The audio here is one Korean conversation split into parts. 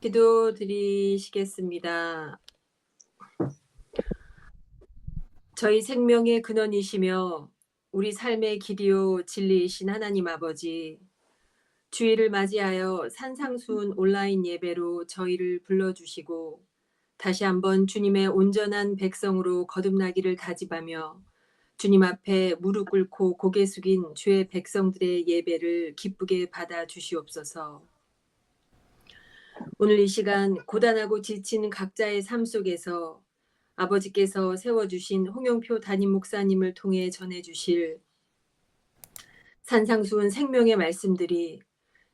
기도 드리시겠습니다. 저희 생명의 근원이시며 우리 삶의 길이요 진리이신 하나님 아버지, 주일을 맞이하여 산상수훈 온라인 예배로 저희를 불러주시고 다시 한번 주님의 온전한 백성으로 거듭나기를 다짐하며 주님 앞에 무릎 꿇고 고개 숙인 주의 백성들의 예배를 기쁘게 받아 주시옵소서. 오늘 이 시간 고단하고 지친 각자의 삶 속에서 아버지께서 세워주신 홍영표 담임 목사님을 통해 전해주실 산상수훈 생명의 말씀들이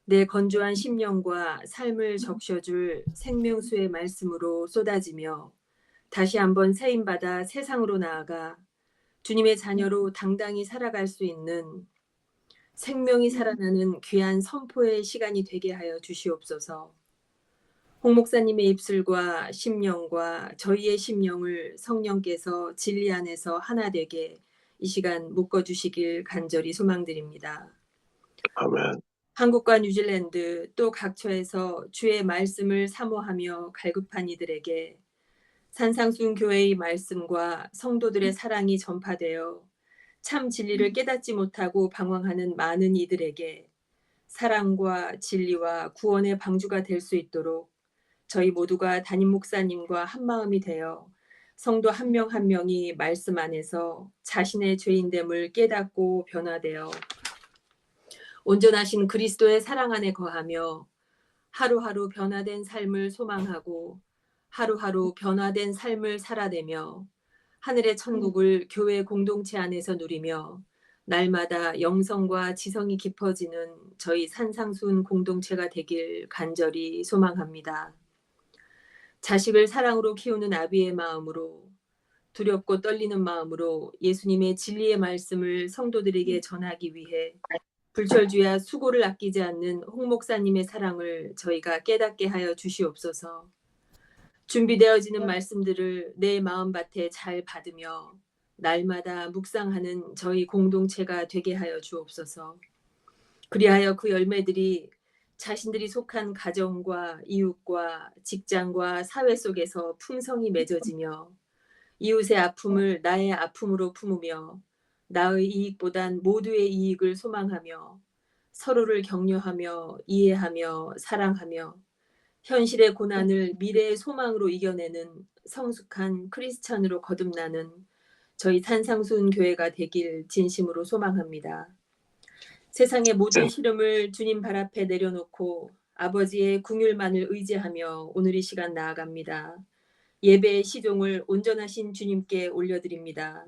내 건조한 심령과 삶을 적셔줄 생명수의 말씀으로 쏟아지며 다시 한번 세임받아 세상으로 나아가 주님의 자녀로 당당히 살아갈 수 있는 생명이 살아나는 귀한 선포의 시간이 되게 하여 주시옵소서. 홍 목사님의 입술과 심령과 저희의 심령을 성령께서 진리 안에서 하나 되게 이 시간 묶어주시길 간절히 소망드립니다. 아멘. 한국과 뉴질랜드 또 각처에서 주의 말씀을 사모하며 갈급한 이들에게 산상순 교회의 말씀과 성도들의 사랑이 전파되어 참 진리를 깨닫지 못하고 방황하는 많은 이들에게 사랑과 진리와 구원의 방주가 될 수 있도록 저희 모두가 담임 목사님과 한마음이 되어 성도 한 명 한 명이 말씀 안에서 자신의 죄인됨을 깨닫고 변화되어 온전하신 그리스도의 사랑 안에 거하며 하루하루 변화된 삶을 소망하고 하루하루 변화된 삶을 살아내며 하늘의 천국을 교회 공동체 안에서 누리며 날마다 영성과 지성이 깊어지는 저희 산상순 공동체가 되길 간절히 소망합니다. 자식을 사랑으로 키우는 아비의 마음으로 두렵고 떨리는 마음으로 예수님의 진리의 말씀을 성도들에게 전하기 위해 불철주야 수고를 아끼지 않는 홍 목사님의 사랑을 저희가 깨닫게 하여 주시옵소서. 준비되어지는 말씀들을 내 마음밭에 잘 받으며 날마다 묵상하는 저희 공동체가 되게 하여 주옵소서. 그리하여 그 열매들이 자신들이 속한 가정과 이웃과 직장과 사회 속에서 풍성히 맺어지며 이웃의 아픔을 나의 아픔으로 품으며 나의 이익보단 모두의 이익을 소망하며 서로를 격려하며 이해하며 사랑하며 현실의 고난을 미래의 소망으로 이겨내는 성숙한 크리스찬으로 거듭나는 저희 산상순 교회가 되길 진심으로 소망합니다. 세상의 모든 시름을 주님 발 앞에 내려놓고 아버지의 긍휼만을 의지하며 오늘 이 시간 나아갑니다. 예배의 시종을 온전하신 주님께 올려드립니다.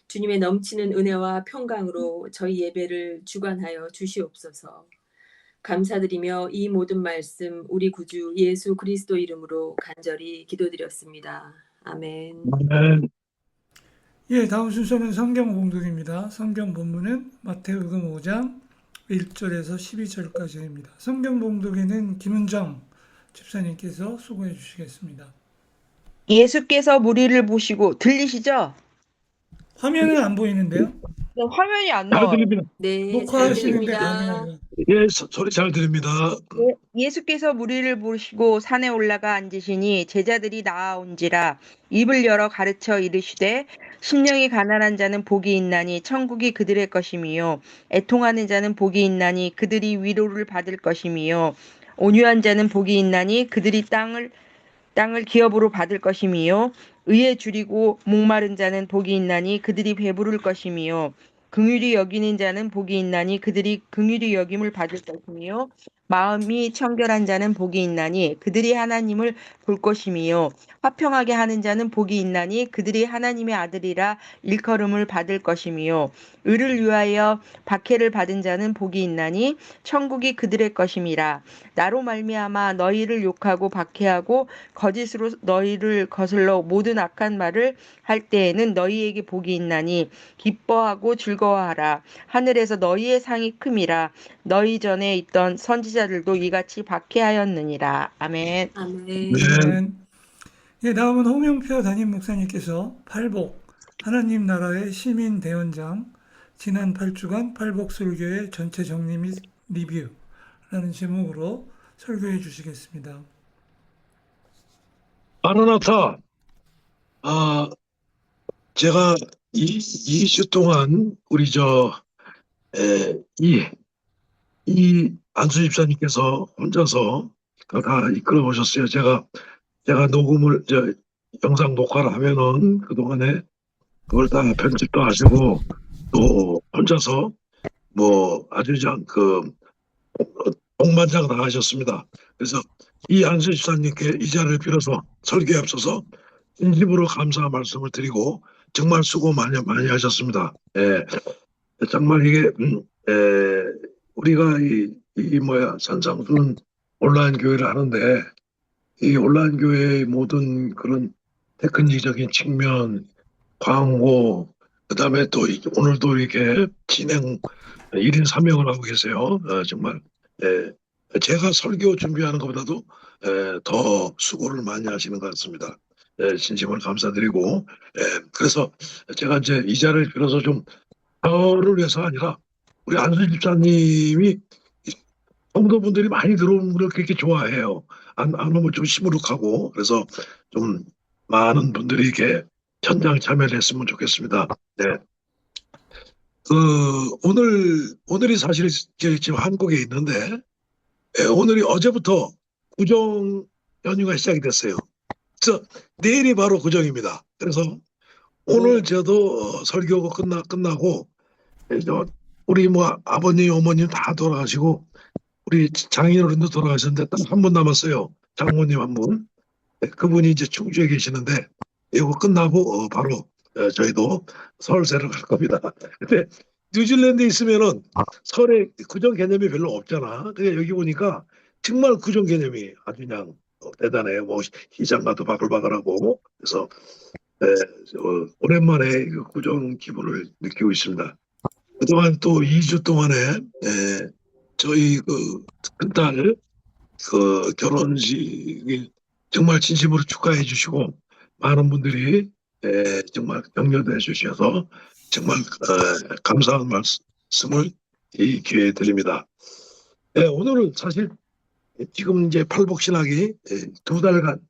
주님의 넘치는 은혜와 평강으로 저희 예배를 주관하여 주시옵소서. 감사드리며 이 모든 말씀 우리 구주 예수 그리스도 이름으로 간절히 기도드렸습니다. 아멘. 아멘. 예, 다음 순서는 성경 봉독입니다. 성경 본문은 마태복음 5장 1절에서 12절까지입니다. 성경 봉독에는 김은정 집사님께서 수고해 주시겠습니다. 예수께서 무리를 보시고 들리시죠? 화면은 안 보이는데요? 네, 화면이 안 잘 나와요. 들립니다. 네, 잘 녹화하시는데 들립니다. 가능하네요. 예, 소리 잘 들립니다. 예수께서 무리를 보시고 산에 올라가 앉으시니 제자들이 나아온지라 입을 열어 가르쳐 이르시되 심령이 가난한 자는 복이 있나니 천국이 그들의 것임이요 애통하는 자는 복이 있나니 그들이 위로를 받을 것임이요 온유한 자는 복이 있나니 그들이 땅을 기업으로 받을 것임이요 의에 줄이고 목마른 자는 복이 있나니 그들이 배부를 것임이요 긍휼히 여기는 자는 복이 있나니 그들이 긍휼히 여김을 받을 것이며 마음이 청결한 자는 복이 있나니 그들이 하나님을 볼 것이며 화평하게 하는 자는 복이 있나니 그들이 하나님의 아들이라 일컬음을 받을 것이며 의를 위하여 박해를 받은 자는 복이 있나니 천국이 그들의 것임이라. 나로 말미암아 너희를 욕하고 박해하고 거짓으로 너희를 거슬러 모든 악한 말을 할 때에는 너희에게 복이 있나니 기뻐하고 즐거워하라. 하늘에서 너희의 상이 큼이라. 너희 전에 있던 선지자들도 이같이 박해하였느니라. 아멘. 아멘. 네. 예, 다음은 홍영표 담임 목사님께서 팔복 하나님 나라의 시민 대원장 지난 8주간 팔복 설교의 전체 정리 및 리뷰라는 제목으로 설교해 주시겠습니다. 마라나타, 아, 제가 2주 동안 우리 이 안수 집사님께서 혼자서 그걸 다 이끌어 오셨어요. 제가 영상 녹화를 하면은 그동안에 그걸 다 편집도 하시고 또 혼자서 뭐 아주 동반장 다 하셨습니다. 그래서 이 안수 집사님께 이 자리를 빌어서 설교에 앞서서 진심으로 감사 말씀을 드리고 정말 수고 많이 하셨습니다. 예, 정말 이게 우리가 산상수훈 온라인 교회를 하는데 이 온라인 교회의 모든 그런 테크닉적인 측면, 광고, 그다음에 또 오늘도 이렇게 진행 1인 3명을 하고 계세요. 정말 제가 설교 준비하는 것보다도 더 수고를 많이 하시는 것 같습니다. 진심으로 감사드리고 그래서 제가 이제 이 자리를 빌어서 좀 저를 위해서 아니라 우리 안수 집사님이 성도분들이 많이 들어오는 걸 그렇게 좋아해요. 안 오면 좀 시무룩하고 그래서 좀 많은 분들이 이렇게 현장 참여를 했으면 좋겠습니다. 네. 오늘이 사실 지금 한국에 있는데 오늘이 어제부터 구정 연휴가 시작이 됐어요. 그래서 내일이 바로 구정입니다. 그래서 오늘 저도 설교가 끝나고 우리 뭐 아버님, 어머님 다 돌아가시고 우리 장인어른도 돌아가셨는데 딱 한 분 남았어요. 장모님 한 분. 그분이 이제 충주에 계시는데 이거 끝나고 바로 저희도 서울세를 갈 겁니다. 근데 뉴질랜드에 있으면은 설에 구정 개념이 별로 없잖아. 근데 여기 보니까 정말 구정 개념이 아주 그냥 대단해요. 뭐 시장가도 바글바글하고 그래서 오랜만에 그 구정 기분을 느끼고 있습니다. 그동안 또 2주 동안에 저희 큰딸 결혼식이 정말 진심으로 축하해 주시고 많은 분들이 정말 격려도 해 주셔서 정말 감사한 말씀을 이 기회에 드립니다. 오늘은 사실 지금 이제 팔복신학이 2달간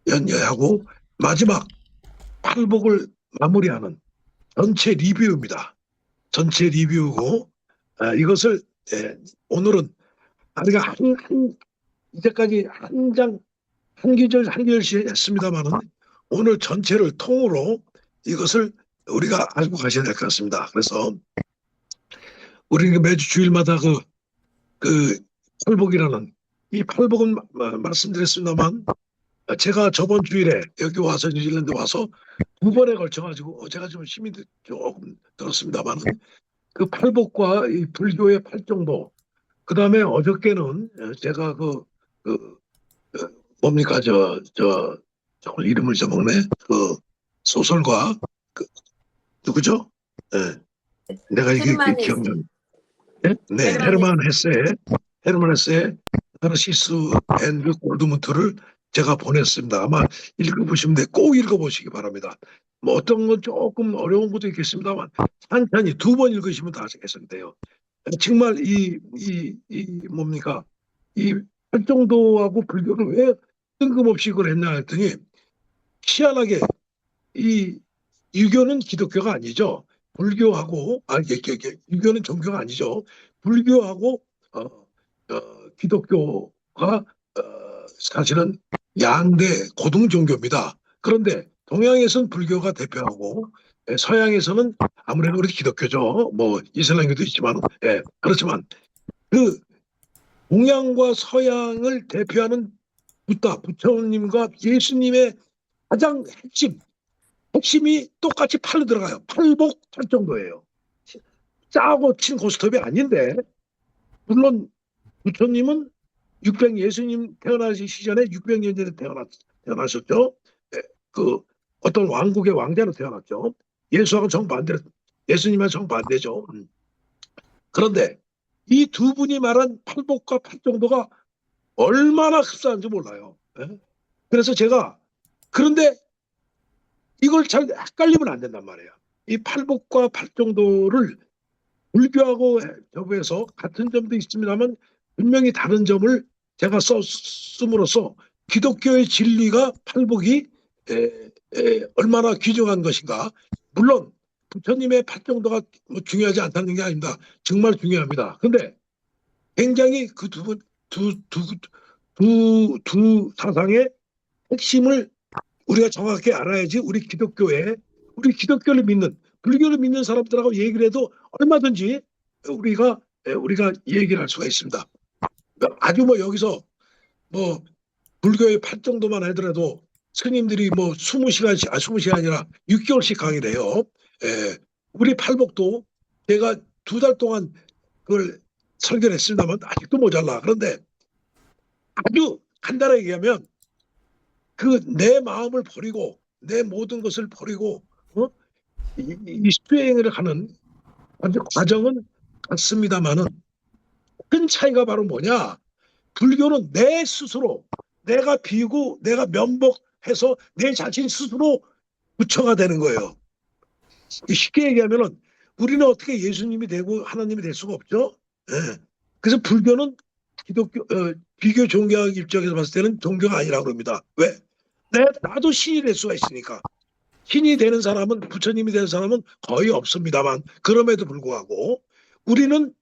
연여하고 마지막 팔복을 마무리하는 전체 리뷰입니다. 전체 리뷰고 이것을 오늘은 우리가 이제까지 한 계절씩 했습니다만은 오늘 전체를 통으로 이것을 우리가 알고 가셔야 될 것 같습니다. 그래서 우리는 매주 주일마다 그 팔복이라는 이 팔복은 말씀드렸습니다만 제가 저번 주일에 여기 와서 뉴질랜드 와서 2번에 걸쳐가지고 제가 좀 힘이 조금 들었습니다만 그 팔복과 이 불교의 팔정도 그 다음에 어저께는 제가 뭡니까 정말 이름을 잊어먹네 소설가 누구죠? 내가 이게 기억나. 네, 헤르만 헤세의 타르시스 앤 골드문트를 제가 보냈습니다. 아마 읽어보시면 꼭 읽어보시기 바랍니다. 뭐 어떤 건 조금 어려운 것도 있겠습니다만 천천히 2번 읽으시면 다 해석돼요. 정말 이 팔정도하고 불교를 왜 뜬금없이 그걸 했냐 했더니 희한하게 이 유교는 기독교가 아니죠. 불교하고 유교는 종교가 아니죠. 불교하고 기독교가 사실은 양대 고등 종교입니다. 그런데 동양에서는 불교가 대표하고 서양에서는 아무래도 우리 기독교죠. 뭐 이슬람교도 있지만 그렇지만 그 동양과 서양을 대표하는 부처님과 예수님의 가장 핵심이 똑같이 팔로 들어가요. 팔복 팔정도예요. 짜고 친 고스톱이 아닌데 물론 부처님은 예수님 태어나시 시전에 600년 전에 태어나셨죠. 그 어떤 왕국의 왕자로 태어났죠. 예수하고 정반대로 예수님과 정반대죠. 그런데 이 두 분이 말한 팔복과 팔정도가 얼마나 흡사한지 몰라요. 그래서 제가 그런데 이걸 잘 헷갈리면 안 된단 말이에요. 이 팔복과 팔정도를 불교하고 접해서 같은 점도 있습니다만 분명히 다른 점을 제가 썼음으로써 기독교의 진리가 팔복이 얼마나 귀중한 것인가. 물론 부처님의 팔정도가 뭐 중요하지 않다는 게 아닙니다. 정말 중요합니다. 근데 굉장히 그 두 사상의 핵심을 우리가 정확히 알아야지 우리 기독교를 믿는, 불교를 믿는 사람들하고 얘기를 해도 얼마든지 우리가 얘기를 할 수가 있습니다. 아주 뭐 여기서 뭐 불교의 팔정도만 하더라도 스님들이 뭐 20시간이 아니라 6개월씩 강의를 해요. 우리 팔복도 제가 2달 동안 그걸 설교를 했습니다만 아직도 모자라. 그런데 아주 간단하게 얘기하면 그 내 마음을 버리고 내 모든 것을 버리고 이 수행을 하는 과정은 같습니다만은 큰 차이가 바로 뭐냐? 불교는 내 스스로 내가 비우고 내가 면복해서 내 자신 스스로 부처가 되는 거예요. 쉽게 얘기하면은 우리는 어떻게 예수님이 되고 하나님이 될 수가 없죠. 예. 그래서 불교는 비교 종교학 입장에서 봤을 때는 종교가 아니라고 그럽니다. 왜? 나도 신이 될 수가 있으니까. 신이 되는 사람은, 부처님이 되는 사람은 거의 없습니다만, 그럼에도 불구하고 우리는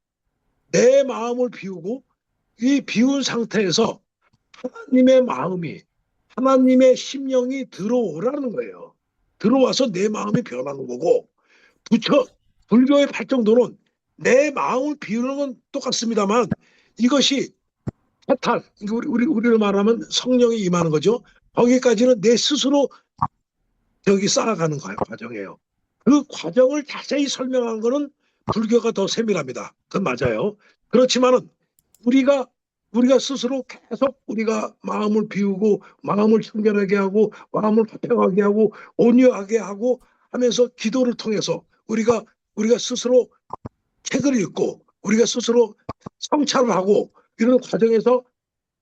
내 마음을 비우고 이 비운 상태에서 하나님의 마음이, 하나님의 심령이 들어오라는 거예요. 들어와서 내 마음이 변하는 거고, 불교의 발정도는 내 마음을 비우는 건 똑같습니다만 이것이 해탈, 우리를 말하면 성령이 임하는 거죠. 거기까지는 내 스스로 쌓아가는 과정이에요. 그 과정을 자세히 설명한 거는 불교가 더 세밀합니다. 그건 맞아요. 그렇지만은 우리가 스스로 계속 우리가 마음을 비우고 마음을 청결하게 하고 마음을 화평하게 하고 온유하게 하고 하면서 기도를 통해서 우리가 스스로 책을 읽고 우리가 스스로 성찰을 하고 이런 과정에서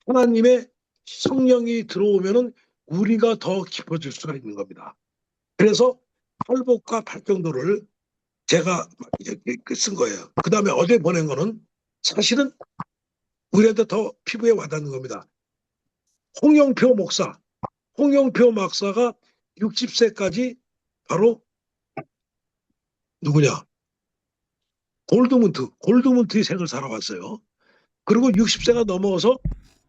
하나님의 성령이 들어오면은 우리가 더 깊어질 수가 있는 겁니다. 그래서 팔복과 팔정도를 제가 이렇게 쓴 거예요. 그 다음에 어제 보낸 거는 사실은 우리한테 더 피부에 와닿는 겁니다. 홍영표 목사가 60세까지 바로 누구냐? 골드문트의 생을 살아왔어요. 그리고 60세가 넘어서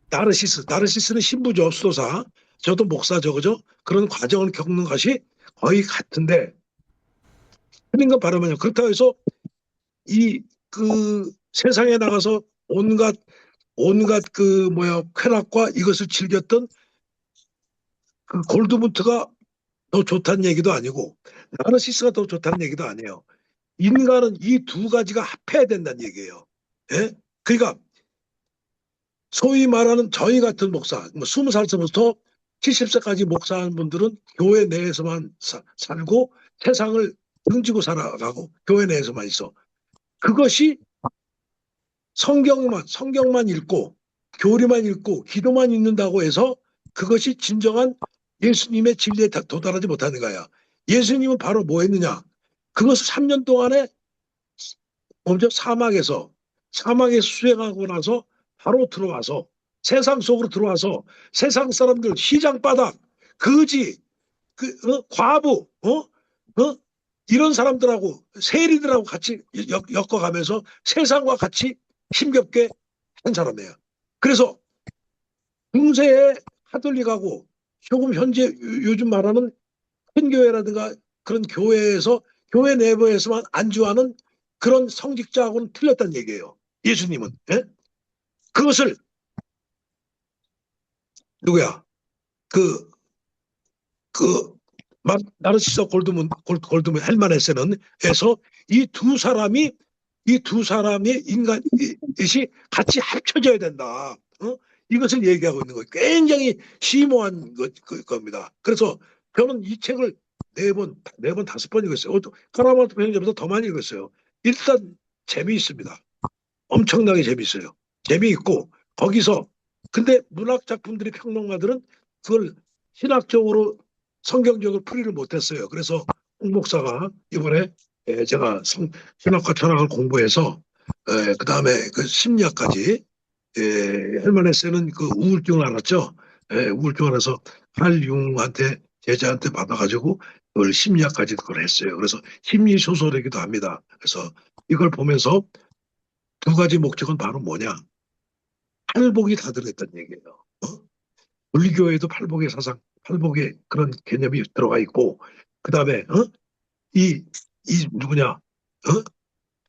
나르시스는 신부죠, 수도사. 저도 목사죠, 그죠? 그런 과정을 겪는 것이 거의 같은데, 틀린 건 바로 뭐냐. 그렇다고 해서 세상에 나가서 온갖 쾌락과 이것을 즐겼던 그 골드문트가 더 좋다는 얘기도 아니고, 나르시스가 더 좋다는 얘기도 아니에요. 인간은 이 두 가지가 합해야 된다는 얘기예요. 예? 그러니까 소위 말하는 저희 같은 목사, 20살부터 70세까지 목사하는 분들은 교회 내에서만 살고 세상을 등지고 살아가고 교회 내에서만 있어. 그것이 성경만 읽고 교리만 읽고 기도만 읽는다고 해서 그것이 진정한 예수님의 진리에 도달하지 못하는 거야. 예수님은 바로 뭐 했느냐? 그것을 3년 동안에 먼저 사막에서 수행하고 나서 바로 들어와서 세상 속으로 들어와서 세상 사람들, 시장바닥, 거지, 과부, 이런 사람들하고 세리들하고 같이 엮어가면서 세상과 같이 힘겹게 한 사람이에요. 그래서 중세에 카톨릭하고 조금 현재 요즘 말하는 큰 교회라든가 그런 교회 내부에서만 안주하는 그런 성직자하고는 틀렸다는 얘기예요. 예수님은. 예? 그것을 누구야? 나르시스 골드문 헬만에서는에서 이 두 사람이 인간이 같이 합쳐져야 된다. 이것을 얘기하고 있는 거예요. 굉장히 심오한 겁니다. 그래서 저는 이 책을 4번 5번 읽었어요. 카라마토 편집에서 더 많이 읽었어요. 일단 재미있습니다. 엄청나게 재미있어요. 재미있고 거기서 근데 문학 작품들이 평론가들은 그걸 신학적으로 성경적으로 풀이를 못했어요. 그래서 홍 목사가 이번에 제가 신학과 철학을 공부해서 그 다음에 그 심리학까지 헬만헤세는 그 우울증을 알았죠. 우울증을 할융한테 제자한테 받아가지고 그걸 심리학까지 그걸 했어요. 그래서 심리 소설이기도 합니다. 그래서 이걸 보면서 두 가지 목적은 바로 뭐냐? 팔복이 다 들어있다는 얘기예요. 불교에도 팔복의 사상, 팔복의 그런 개념이 들어가 있고, 그 다음에 이 누구냐?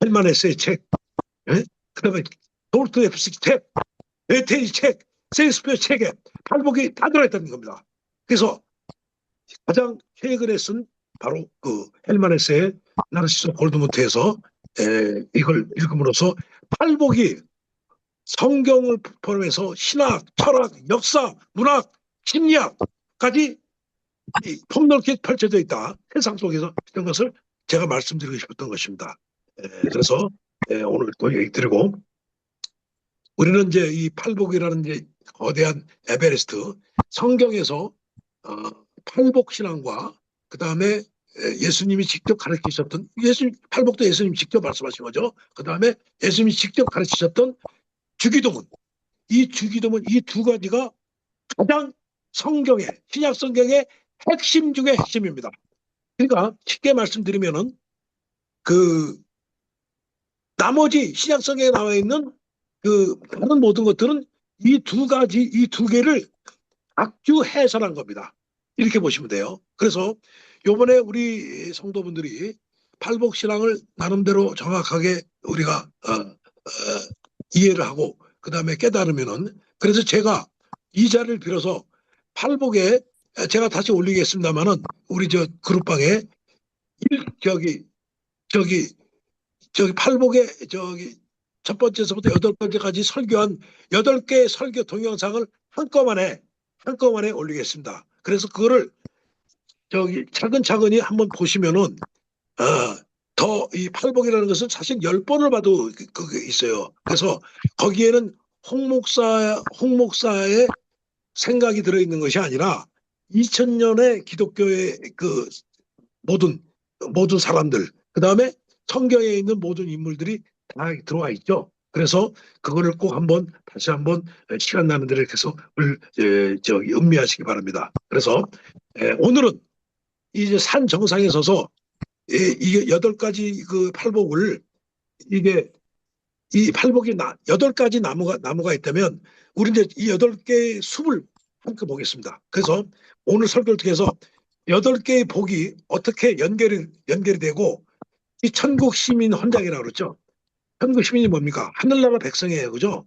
헬만헤스의 책, 그 다음에 도스토옙스키 책, 베테이 책, 셰익스피어 책에 팔복이 다 들어있다는 겁니다. 그래서 가장 최근에 쓴 바로 그 헬만헤스의 나르시소 골드무트에서 이걸 읽음으로써 팔복이 성경을 포함해서 신학, 철학, 역사, 문학, 심리학까지 폭넓게 펼쳐져 있다. 세상 속에서 이런 것을 제가 말씀드리고 싶었던 것입니다. 그래서 오늘 또 얘기 드리고, 우리는 이제 이 팔복이라는 이제 거대한 에베레스트, 성경에서 팔복 신앙과 그 다음에 예수님이 직접 가르치셨던, 팔복도 예수님이 직접 말씀하신 거죠. 그 다음에 예수님이 직접 가르치셨던 주기도문, 이 두 가지가 가장 신약 성경의 핵심 중의 핵심입니다. 그러니까 쉽게 말씀드리면은 그 나머지 신약 성경에 나와 있는 그 다른 모든 것들은 이 두 개를 악주 해설한 겁니다. 이렇게 보시면 돼요. 그래서 요번에 우리 성도분들이 팔복 신앙을 나름대로 정확하게 우리가 이해를 하고 그 다음에 깨달으면은, 그래서 제가 이 자리를 빌어서 팔복에 제가 다시 올리겠습니다만은 우리 저 그룹방에 팔복에 첫 번째서부터 8번째까지 설교한 8개의 설교 동영상을 한꺼번에 올리겠습니다. 그래서 그거를 차근차근히 한번 보시면은 더 이 팔복이라는 것은 사실 10번을 봐도 그게 있어요. 그래서 거기에는 홍 목사의 생각이 들어있는 것이 아니라 2000년의 기독교의 그 모든 사람들, 그 다음에 성경에 있는 모든 인물들이 다 들어와 있죠. 그래서 그거를 꼭 다시 한번 시간 나는 대로 계속 음미하시기 바랍니다. 그래서 오늘은 이제 산 정상에 서서 이게 8가지 그 팔복을, 이게 이 팔복이 8가지 나무가 있다면 우리 이제 이 8개의 숲을 함께 보겠습니다. 그래서 오늘 설교를 통해서 8개의 복이 어떻게 연결이 되고, 이 천국 시민 헌장이라고 그러죠. 천국 시민이 뭡니까? 하늘나라 백성이에요. 그죠?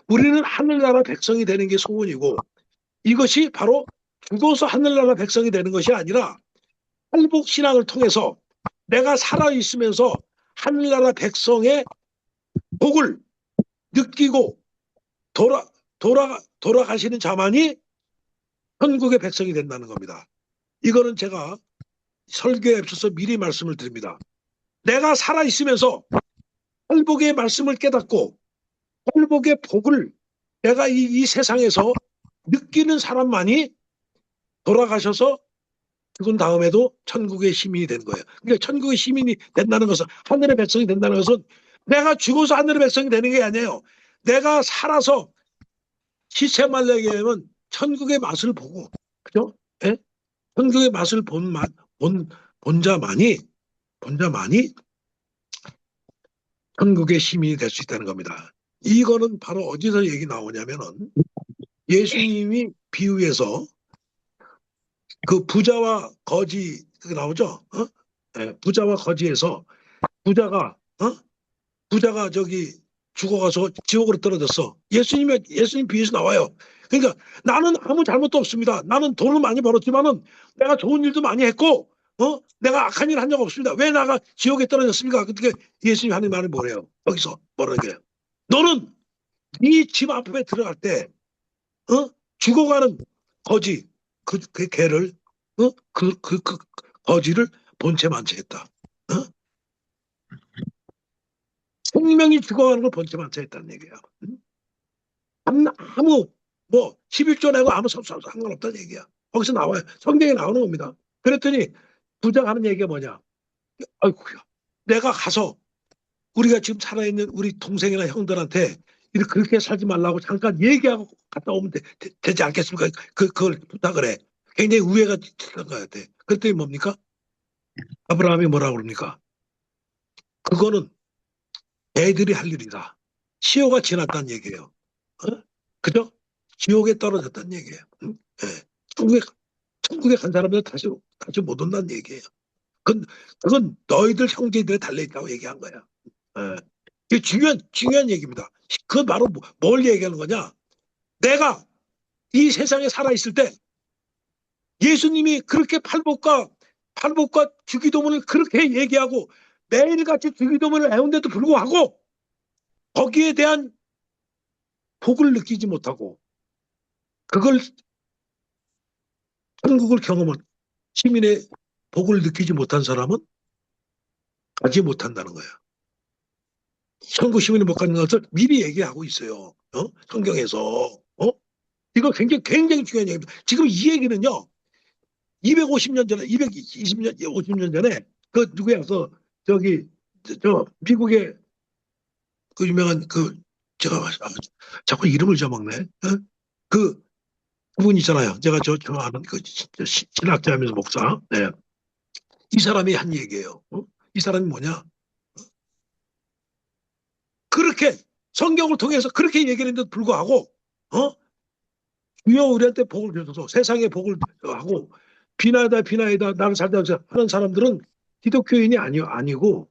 우리는 하늘나라 백성이 되는 게 소원이고, 이것이 바로 죽어서 하늘나라 백성이 되는 것이 아니라 팔복 신앙을 통해서 내가 살아있으면서 하늘나라 백성의 복을 느끼고 돌아가시는 자만이 천국의 백성이 된다는 겁니다. 이거는 제가 설교에 앞서서 미리 말씀을 드립니다. 내가 살아있으면서 팔복의 말씀을 깨닫고 팔복의 복을 내가 이 세상에서 느끼는 사람만이 돌아가셔서 죽은 다음에도 천국의 시민이 되는 거예요. 그러니까 천국의 시민이 된다는 것은, 하늘의 백성이 된다는 것은 내가 죽어서 하늘의 백성이 되는 게 아니에요. 내가 살아서 시체 말려게 하면 천국의 맛을 보고, 그죠? 예? 천국의 맛을 본 자만이 천국의 시민이 될 수 있다는 겁니다. 이거는 바로 어디서 얘기 나오냐면은, 예수님이 비유에서 그 부자와 거지 나오죠. 부자와 거지에서 부자가 죽어가서 지옥으로 떨어졌어. 예수님 비유에서 나와요. 그러니까 나는 아무 잘못도 없습니다. 나는 돈을 많이 벌었지만은 내가 좋은 일도 많이 했고, 내가 악한 일 한 적 없습니다. 왜 나가 지옥에 떨어졌습니까? 그때 예수님 하는 말이 뭐래요? 여기서 뭐라는 거예요? 너는 네 집 앞에 들어갈 때, 죽어가는 거지, 그 개를, 그 거지를 본체 만체했다. 생명이 죽어가는 걸 본체 만체했다는 얘기야. 아무 11조 내고 아무 상관없다는 얘기야. 거기서 나와요. 성경에 나오는 겁니다. 그랬더니 부자가 하는 얘기가 뭐냐? 아이고야, 내가 가서 우리가 지금 살아있는 우리 동생이나 형들한테 그렇게 살지 말라고 잠깐 얘기하고 갔다 오면 되지 않겠습니까? 그걸 부탁을 해. 굉장히 우애가 있었던 것 같아. 그랬더니 뭡니까? 아브라함이 뭐라고 그럽니까? 그거는 애들이 할 일이다. 시효가 지났다는 얘기예요. 어? 그죠? 지옥에 떨어졌다는 얘기예요. 응? 예. 천국에 간 사람들 다시 못 온다는 얘기예요. 그건 너희들 형제들에 달려있다고 얘기한 거야. 예. 이게 중요한 얘기입니다. 그건 바로 뭘 얘기하는 거냐? 내가 이 세상에 살아있을 때 예수님이 그렇게 팔복과 주기도문을 그렇게 얘기하고 매일같이 주기도문을 애운데도 불구하고 거기에 대한 복을 느끼지 못하고 그걸 천국을 경험한 시민의 복을 느끼지 못한 사람은 가지 못한다는 거야. 천국 시민이 못 가는 것을 미리 얘기하고 있어요. 성경에서. 이거 굉장히 중요한 얘기입니다. 지금 이 얘기는요. 250년 전에, 220년, 50년 전에 그 누구야? 저 미국의 그 유명한 제가 자꾸 이름을 잊어먹네. 그분 있잖아요. 제가 저 아는 신학자면서 목사. 네. 이 사람이 한 얘기예요. 이 사람이 뭐냐? 그렇게 성경을 통해서 그렇게 얘기했는데도 불구하고 주여 우리한테 복을 주소서 세상에 복을 하고 비나이다 나를 살다 하는 사람들은 기독교인이 아니고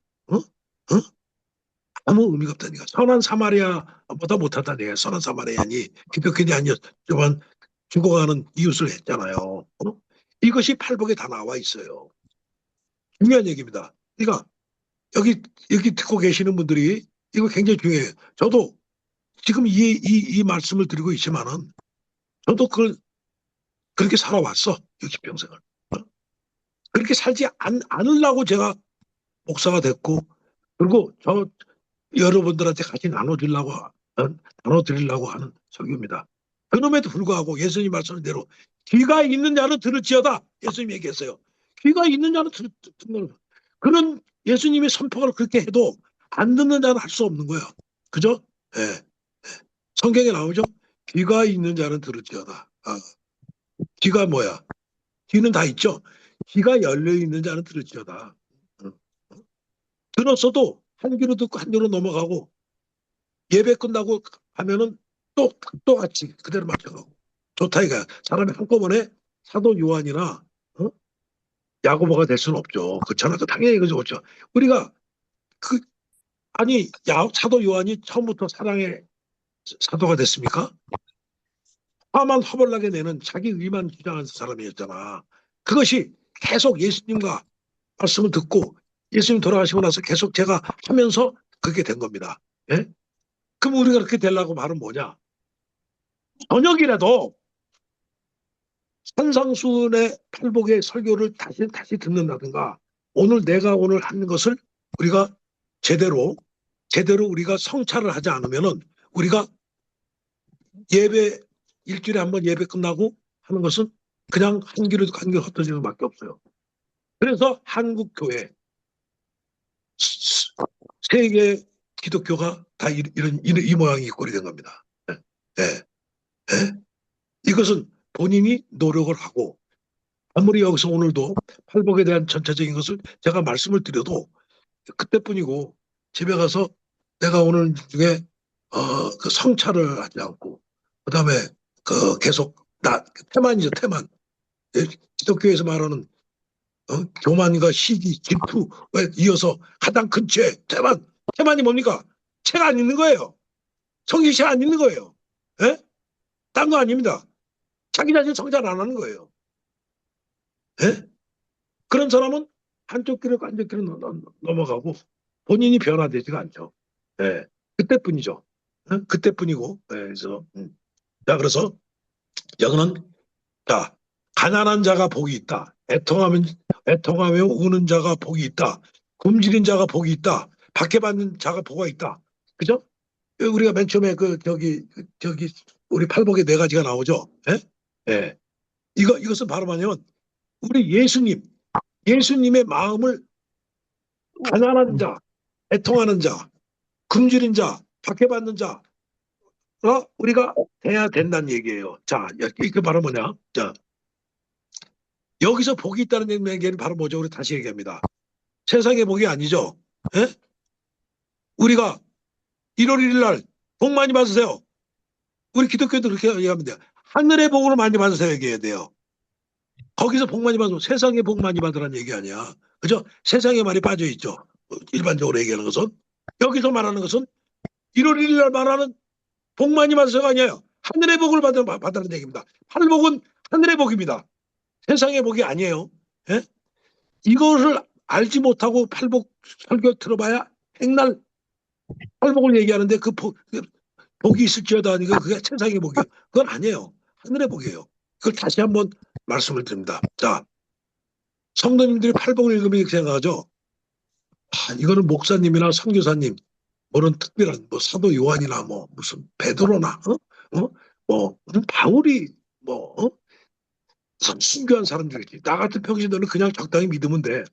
아무 의미가 없다니까. 선한 사마리아보다 못하다는 얘기야. 선한 사마리아니 기독교인이 아니었지만 죽어가는 이웃을 했잖아요. 이것이 팔복에 다 나와 있어요. 중요한 얘기입니다. 그러니까 여기 듣고 계시는 분들이 이거 굉장히 중요해요. 저도 지금 이 말씀을 드리고 있지만은 저도 그렇게 살아왔어. 60평생을. 그렇게 살지 않으려고 제가 목사가 됐고 그리고 여러분들한테 같이 나눠드리려고 하는 설교입니다. 그럼에도 불구하고 예수님 말씀한 대로 귀가 있는 자는 들을지어다. 예수님이 얘기했어요. 귀가 있는 자는 듣는 그런 예수님의 선포를 그렇게 해도 안 듣는 자는 할 수 없는 거야. 그죠? 예. 성경에 나오죠? 귀가 있는 자는 들을지어다. 귀가 뭐야? 귀는 다 있죠? 귀가 열려있는 자는 들을지어다. 들었어도 한 귀로 듣고 한 귀로 넘어가고 예배 끝나고 하면은 또 같이 그대로 맞춰가고 좋다 이거야. 사람이 한꺼번에 사도 요한이나 야고보가 될 수는 없죠. 그렇잖아. 당연히 그죠. 그렇죠. 우리가 사도 요한이 처음부터 사랑의 사도가 됐습니까? 화만 허벌나게 내는 자기 의만 주장하는 사람이었잖아. 그것이 계속 예수님과 말씀을 듣고 예수님 돌아가시고 나서 계속 제가 하면서 그렇게 된 겁니다. 예? 그럼 우리가 그렇게 되려고 말은 뭐냐? 저녁이라도 산상수훈의 팔복의 설교를 다시 듣는다든가 내가 오늘 하는 것을 우리가 제대로 우리가 성찰을 하지 않으면은 우리가 예배 일주일에 한 번 예배 끝나고 하는 것은 그냥 한 귀로 흩어지는 것밖에 없어요. 그래서 한국 교회 세계 기독교가 다 이 모양이 꼴이 된 겁니다. 네. 네. 이것은 본인이 노력을 하고 아무리 여기서 오늘도 팔복에 대한 전체적인 것을 제가 말씀을 드려도 그때뿐이고 집에 가서 내가 오늘 중에 그 성찰을 하지 않고 그다음에 계속 태만이죠. 태만. 기독교에서 말하는 교만과 시기, 질투에 이어서 가장 큰 죄, 태만이 뭡니까? 책 안 읽는 거예요. 성경책 안 읽는 거예요. 예? 딴 거 아닙니다. 자기 자신 성찰 안 하는 거예요. 예? 그런 사람은 한쪽 길을 넘어가고 본인이 변화되지가 않죠. 예. 그때뿐이죠. 그때뿐이고. 예. 그래서 여기는 가난한 자가 복이 있다. 애통하며 우는 자가 복이 있다. 굶주린 자가 복이 있다. 박해받는 자가 복이 있다. 그죠? 우리가 맨 처음에 우리 팔복에 4가지가 나오죠. 예? 예. 이것은 바로 뭐냐면 우리 예수님의 마음을 가난한 자, 애통하는 자, 굶주린 자, 박해받는 자, 우리가 해야 된다는 얘기예요. 자, 이게 바로 뭐냐? 자, 여기서 복이 있다는 얘기는 바로 뭐죠? 우리 다시 얘기합니다. 세상의 복이 아니죠. 예? 우리가 1월 1일 날 복 많이 받으세요. 우리 기독교도 그렇게 얘기하면 돼요. 하늘의 복으로 많이 받으세요 얘기해야 돼요. 거기서 복 많이 받으면 세상에 복 많이 받으라는 얘기 아니야. 그죠? 세상에 많이 빠져 있죠. 일반적으로 얘기하는 것은. 여기서 말하는 것은 1월 1일 날 말하는 복 많이 받으세요가 아니에요. 하늘의 복을 받으라는 얘기입니다. 팔복은 하늘의 복입니다. 세상의 복이 아니에요. 예? 이것을 알지 못하고 팔복 설교 들어봐야 행날 팔복을 얘기하는데 그 복이 있을지어다 하니까 그게 세상의 복이에요. 그건 아니에요. 하늘의 복이에요. 그걸 다시 한번 말씀을 드립니다. 자, 성도님들이 팔복을 읽으면 이렇게 생각하죠. 이거는 목사님이나 선교사님, 뭐는 특별한 뭐 사도 요한이나 뭐 무슨 베드로나 뭐 무슨 바울이 순교한 사람들이지. 나 같은 평신도는 그냥 적당히 믿으면 돼.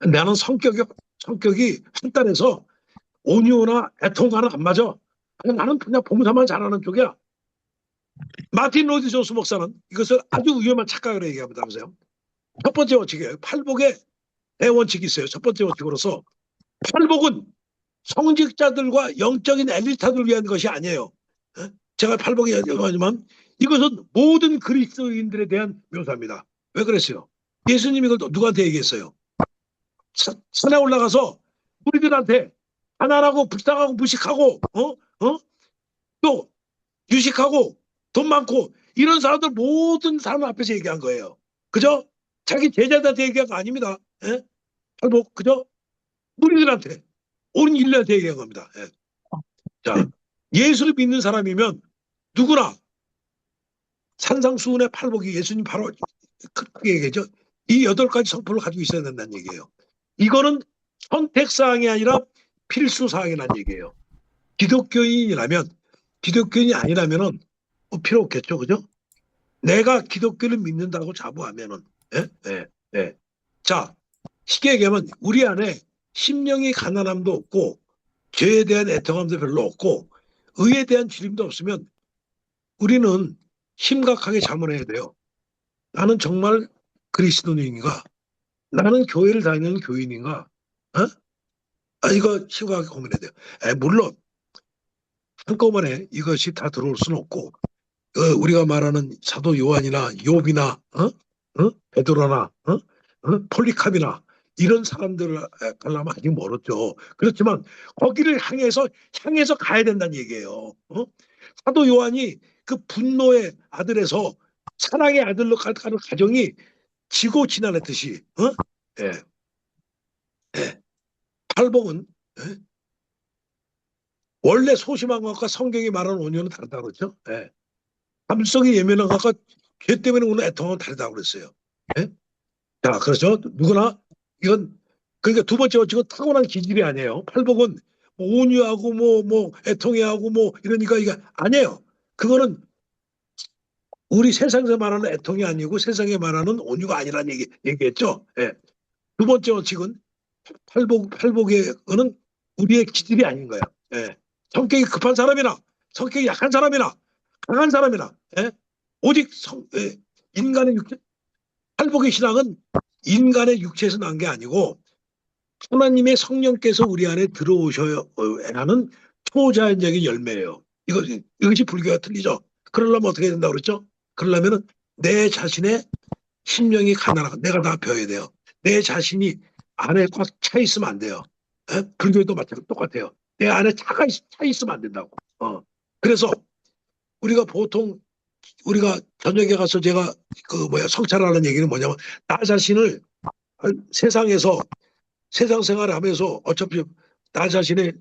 나는 성격이 한단해서 온유나 애통과는 안 맞아. 나는 그냥 봉사만 잘하는 쪽이야. 마틴 로디 조스 목사는 이것을 아주 위험한 착각으로 얘기합니다. 보세요. 첫 번째 원칙이에요. 팔복의 대원칙이 있어요. 첫 번째 원칙으로서 팔복은 성직자들과 영적인 엘리트들을 위한 것이 아니에요. 제가 팔복이 얘기하지만 이것은 모든 그리스도인들에 대한 묘사입니다. 왜 그랬어요? 예수님이 이걸 누구한테 얘기했어요? 산에 올라가서 우리들한테 가난하고 불쌍하고 무식하고 또 유식하고 돈 많고 이런 사람들 모든 사람 앞에서 얘기한 거예요. 그죠? 자기 제자들한테 얘기한 거 아닙니다. 예? 팔복 그죠? 우리들한테 온 인류한테 얘기한 겁니다. 예. 자, 예수를 믿는 사람이면 누구나 산상수훈의 팔복이 예수님 바로 크게 얘기하죠. 이 8가지 성품을 가지고 있어야 된다는 얘기예요. 이거는 선택사항이 아니라 필수사항이라는 얘기예요. 기독교인이 아니라면은 뭐 필요 없겠죠. 그죠? 내가 기독교를 믿는다고 자부하면은 예. 자, 쉽게 얘기하면 우리 안에 심령이 가난함도 없고 죄에 대한 애통함도 별로 없고 의에 대한 주림도 없으면 우리는 심각하게 자문해야 돼요. 나는 정말 그리스도인인가? 나는 교회를 다니는 교인인가? 이거 심각하게 고민해야 돼요. 물론 한꺼번에 이것이 다 들어올 수는 없고 우리가 말하는 사도 요한이나 욥이나 베드로나 폴리캅이나 이런 사람들을 가려면 아직 멀었죠. 그렇지만 거기를 향해서 가야 된다는 얘기예요. 사도 요한이 그 분노의 아들에서 사랑의 아들로 가는 가정이 지고 지난했듯이 팔복은 원래 소심한 것과 성경이 말하는 온유는 다르다고 그랬죠. 감성이 예민한 것과 죄 때문에 오는 애통은 다르다고 그랬어요. 자, 그렇죠. 누구나 이건 그러니까 두 번째 원칙은 타고난 기질이 아니에요. 팔복은 뭐 온유하고 뭐 애통해하고 뭐 이러니까 이게 아니에요. 그거는 우리 세상에서 말하는 애통이 아니고 세상에 말하는 온유가 아니라는 얘기했죠. 두 번째 원칙은 팔복에는 우리의 기질이 아닌 거야. 성격이 급한 사람이나 성격이 약한 사람이나 강한 사람이나 오직 인간의 육체 팔복의 신앙은 인간의 육체에서 난 게 아니고 하나님의 성령께서 우리 안에 들어오셔야 하는 초자연적인 열매예요. 이것이 불교가 틀리죠. 그러려면 어떻게 해야 된다고 그랬죠? 그러려면 내 자신의 심령이 가난하고 내가 다 배워야 돼요. 내 자신이 안에 꽉 차 있으면 안 돼요. 불교도 마찬가지로 똑같아요. 내 안에 차 있으면 안 된다고. 그래서 우리가 보통 우리가 저녁에 가서 제가 성찰하는 얘기는 뭐냐면 나 자신을 세상에서 세상 생활을 하면서 어차피 나 자신의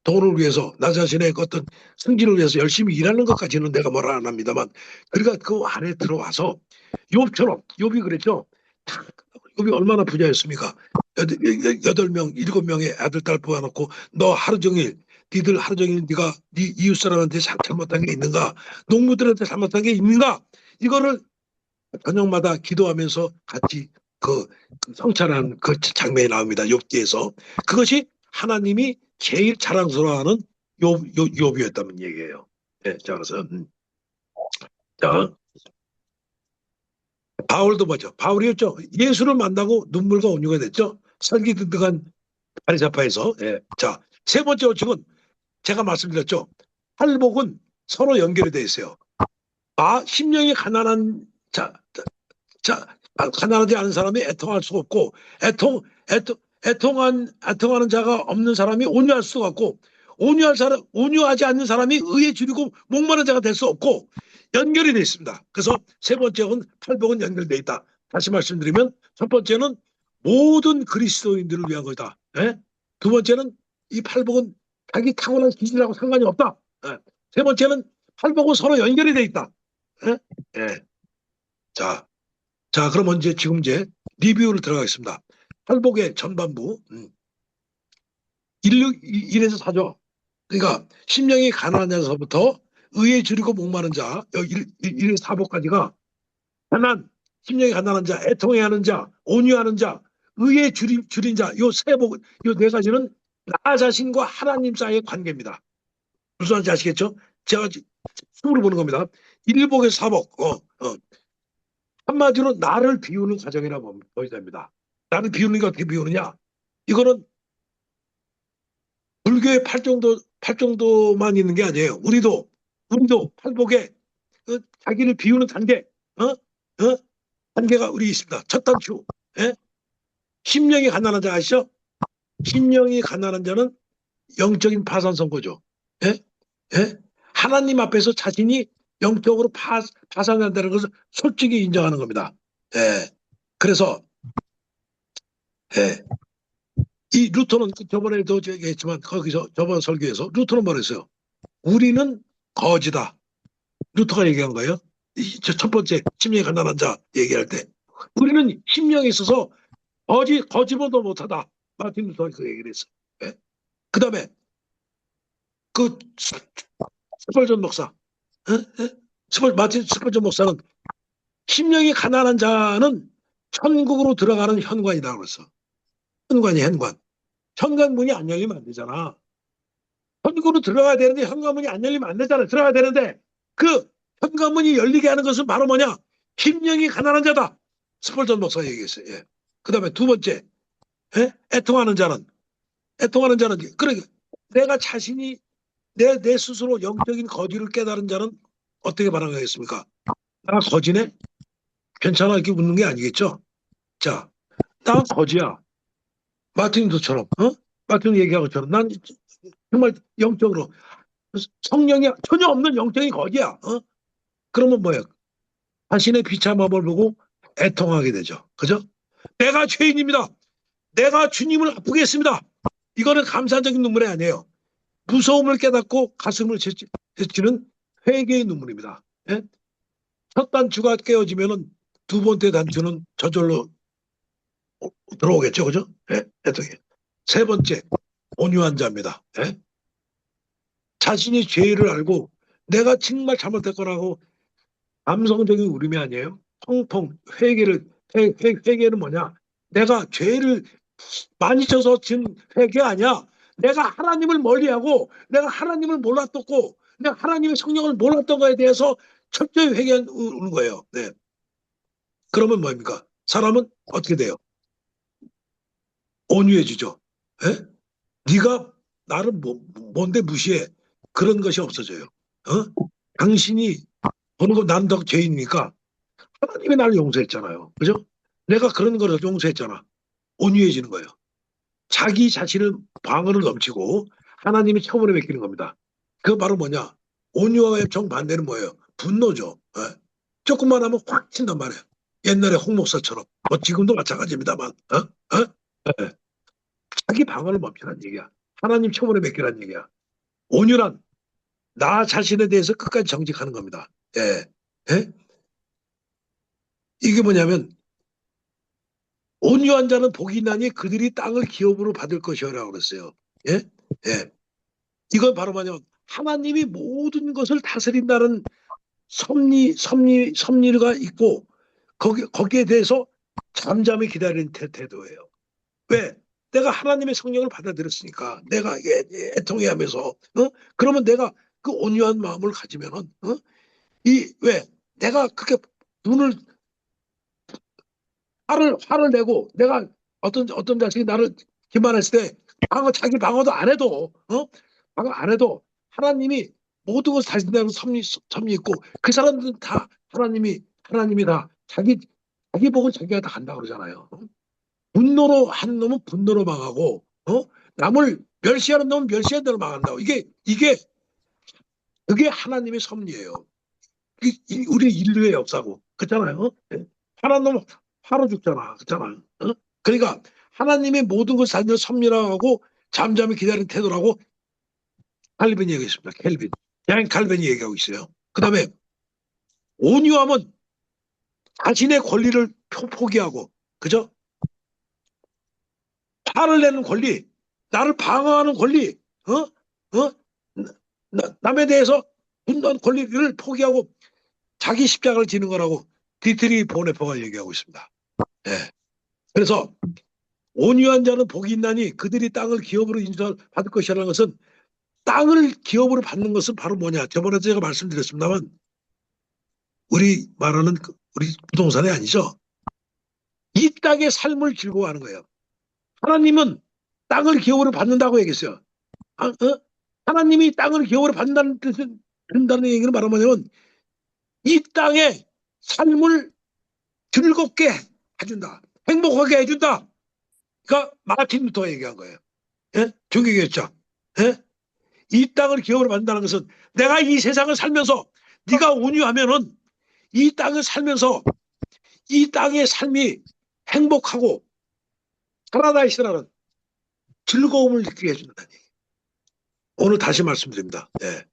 돈을 위해서 나 자신의 어떤 승진을 위해서 열심히 일하는 것까지는 내가 뭐라 안 합니다만 그러니까 그 안에 들어와서 욥처럼 욥이 그랬죠. 욥이 얼마나 부자였습니까? 8명 7명의 아들 딸 뽑아놓고 너 하루 종일 니들 하루 종일 네가 네 이웃 사람한테 잘못한 게 있는가? 농부들한테 잘못한 게 있는가? 이거를 저녁마다 기도하면서 같이 그 성찰하는 그 장면이 나옵니다. 욥기에서. 그것이 하나님이 제일 자랑스러워하는 욥이었다는 얘기예요. 예, 자, 그래서 자, 바울도 뭐죠? 바울이었죠. 예수를 만나고 눈물과 온유가 됐죠. 설기든든한 바리새파에서. 예. 자, 세 번째 원칙은 제가 말씀드렸죠. 팔복은 서로 연결이 돼 있어요. 심령이 가난한 가난하지 않은 사람이 애통할 수가 없고, 애통하는 자가 없는 사람이 온유할 수가 없고, 온유하지 않는 사람이 의에 줄이고 목마른 자가 될 수 없고, 연결이 돼 있습니다. 그래서 세 번째는 팔복은 연결돼 있다. 다시 말씀드리면, 첫 번째는 모든 그리스도인들을 위한 거다. 예? 두 번째는 이 팔복은 자기 타고난 기질하고 상관이 없다. 예? 세 번째는 팔복은 서로 연결이 돼 있다. 예? 예. 자, 그럼 지금 리뷰를 들어가겠습니다. 팔복의 전반부. 1에서 4조. 그러니까 심령이 가난한 자서부터 의에 줄이고 목마른 자, 1에서 4복까지가 심령이 가난한 자, 애통해하는 자, 온유하는 자, 의에 줄인 자, 요 네 가지는 나 자신과 하나님 사이의 관계입니다. 무슨 말인지 아시겠죠? 제가 수으로 보는 겁니다. 1복에서 4복. 한마디로 나를 비우는 과정이라고 보셔야 됩니다. 나를 비우는 게 어떻게 비우느냐? 이거는 불교의 팔정도만 있는 게 아니에요. 우리도 팔복에 자기를 비우는 단계, 단계가 우리 있습니다. 첫 단추. 예? 심령이 가난한 자 아시죠? 심령이 가난한 자는 영적인 파산 선고죠. 예? 예? 하나님 앞에서 자신이 영적으로 파산한다는 것을 솔직히 인정하는 겁니다. 예. 그래서 이 루터는 저번에도 얘기했지만 거기서 저번 설교에서 루터는 말했어요. 우리는 거지다. 루터가 얘기한 거예요. 첫 번째 심령이 가난한 자 얘기할 때 우리는 심령에 있어서 거지보다 못하다. 마틴 루터가 그 얘기를 했어. 예? 그 다음에 그 스펄전 목사, 마틴 스펄전 목사는 심령이 가난한 자는 천국으로 들어가는 현관이라고 그랬어. 현관. 현관문이 안 열리면 안 되잖아. 천국으로 들어가야 되는데 현관문이 안 열리면 안 되잖아. 들어가야 되는데 그 현관문이 열리게 하는 것은 바로 뭐냐? 심령이 가난한 자다. 스펄전 목사가 얘기했어요. 예. 그 다음에 두 번째, 애통하는 자는 그러니까 내가 자신이 내 스스로 영적인 거지를 깨달은 자는 어떻게 반응하겠습니까? 나 거지네? 괜찮아 이렇게 웃는 게 아니겠죠? 자, 나 거지야. 마틴 루터처럼, 마틴 얘기한 것처럼 난 정말 영적으로 성령이 전혀 없는 영적인 거지야. 그러면 뭐예요? 자신의 비참함을 보고 애통하게 되죠. 그죠? 내가 죄인입니다. 내가 주님을 아프게 했습니다. 이거는 감사적인 눈물이 아니에요. 무서움을 깨닫고 가슴을 채치는 회개의 눈물입니다. 예? 첫 단추가 깨어지면은 두 번째 단추는 저절로 들어오겠죠, 그죠? 예? 세 번째 온유한 자입니다. 예? 자신이 죄를 알고 내가 정말 잘못했거나 하고 감성적인 울음이 아니에요. 펑펑 회개는 뭐냐? 내가 죄를 많이 져서 진 회개 아니야. 내가 하나님을 멀리하고 내가 하나님을 몰랐었고 내가 하나님의 성령을 몰랐던 거에 대해서 철저히 회개하는 거예요. 네. 그러면 뭡니까? 사람은 어떻게 돼요? 온유해지죠. 예? 네가 나를 뭔데 무시해? 그런 것이 없어져요. 당신이 보는 거 난 더 죄인이니까 하나님이 나를 용서했잖아요. 그죠? 내가 그런 거를 용서했잖아. 온유해지는 거예요. 자기 자신을 방언을 넘치고 하나님이 처음으로 맡기는 겁니다. 그거 바로 뭐냐? 온유와의 정반대는 뭐예요? 분노죠. 예? 조금만 하면 확 친단 말이에요. 옛날에 홍 목사처럼. 뭐 지금도 마찬가지입니다만. 예. 자기 방언을 멈추라는 얘기야. 하나님 처음으로 맡기라는 얘기야. 온유란 나 자신에 대해서 끝까지 정직하는 겁니다. 예. 예? 이게 뭐냐면 온유한 자는 복이 있나니 그들이 땅을 기업으로 받을 것이라고 그랬어요. 예? 예. 이건 바로 뭐냐면 하나님이 모든 것을 다스린다는 섭리가 있고 거기에 대해서 잠잠히 기다리는 태도예요. 왜? 내가 하나님의 성령을 받아들였으니까 내가 애통해하면서 그러면 내가 그 온유한 마음을 가지면은 이 왜 내가 그렇게 눈을 화를 내고 내가 어떤 자식이 나를 기만했을 때 자기 방어도 안 해도 방어 안 해도 하나님이 모든 것을 다신다는 섭리 있고 그 사람들은 다 하나님이 다 자기 복은 자기가 다 간다 그러잖아요. 분노로 하는 놈은 분노로 망하고 남을 멸시하는 놈은 멸시하는 대로 망한다고. 그게 하나님의 섭리예요. 우리 인류의 역사고 그렇잖아요. 화난 놈은 화로 죽잖아. 그렇잖아. 그러니까 하나님의 모든 것을 살면 섭리라고 잠잠히 기다리는 태도라고 칼빈이 얘기했습니다. 칼빈이 얘기하고 있어요. 그 다음에 온유함은 자신의 권리를 포기하고 그죠? 화를 내는 권리, 나를 방어하는 권리, 남에 대해서 분노한 권리를 포기하고 자기 십자가를 지는 거라고 디트리 보네퍼가 얘기하고 있습니다. 예. 그래서 온유한 자는 복이 있나니 그들이 땅을 기업으로 인정받을 것이라는 것은 땅을 기업으로 받는 것은 바로 뭐냐? 저번에 제가 말씀드렸습니다만 우리 말하는 우리 부동산이 아니죠. 이 땅의 삶을 즐거워하는 거예요. 하나님은 땅을 기업으로 받는다고 얘기했어요. 하나님이 땅을 기업으로 받는다는 얘기는 말하면 이 땅의 삶을 즐겁게 해준다. 행복하게 해준다. 그러니까 마틴 루터가 얘기한 거예요. 예? 종교개혁자. 예? 이 땅을 기업으로 받는다는 것은 내가 이 세상을 살면서 네가 온유하면은 이 땅을 살면서 이 땅의 삶이 행복하고 파라다이스라는 즐거움을 느끼게 해준다니. 오늘 다시 말씀드립니다. 예.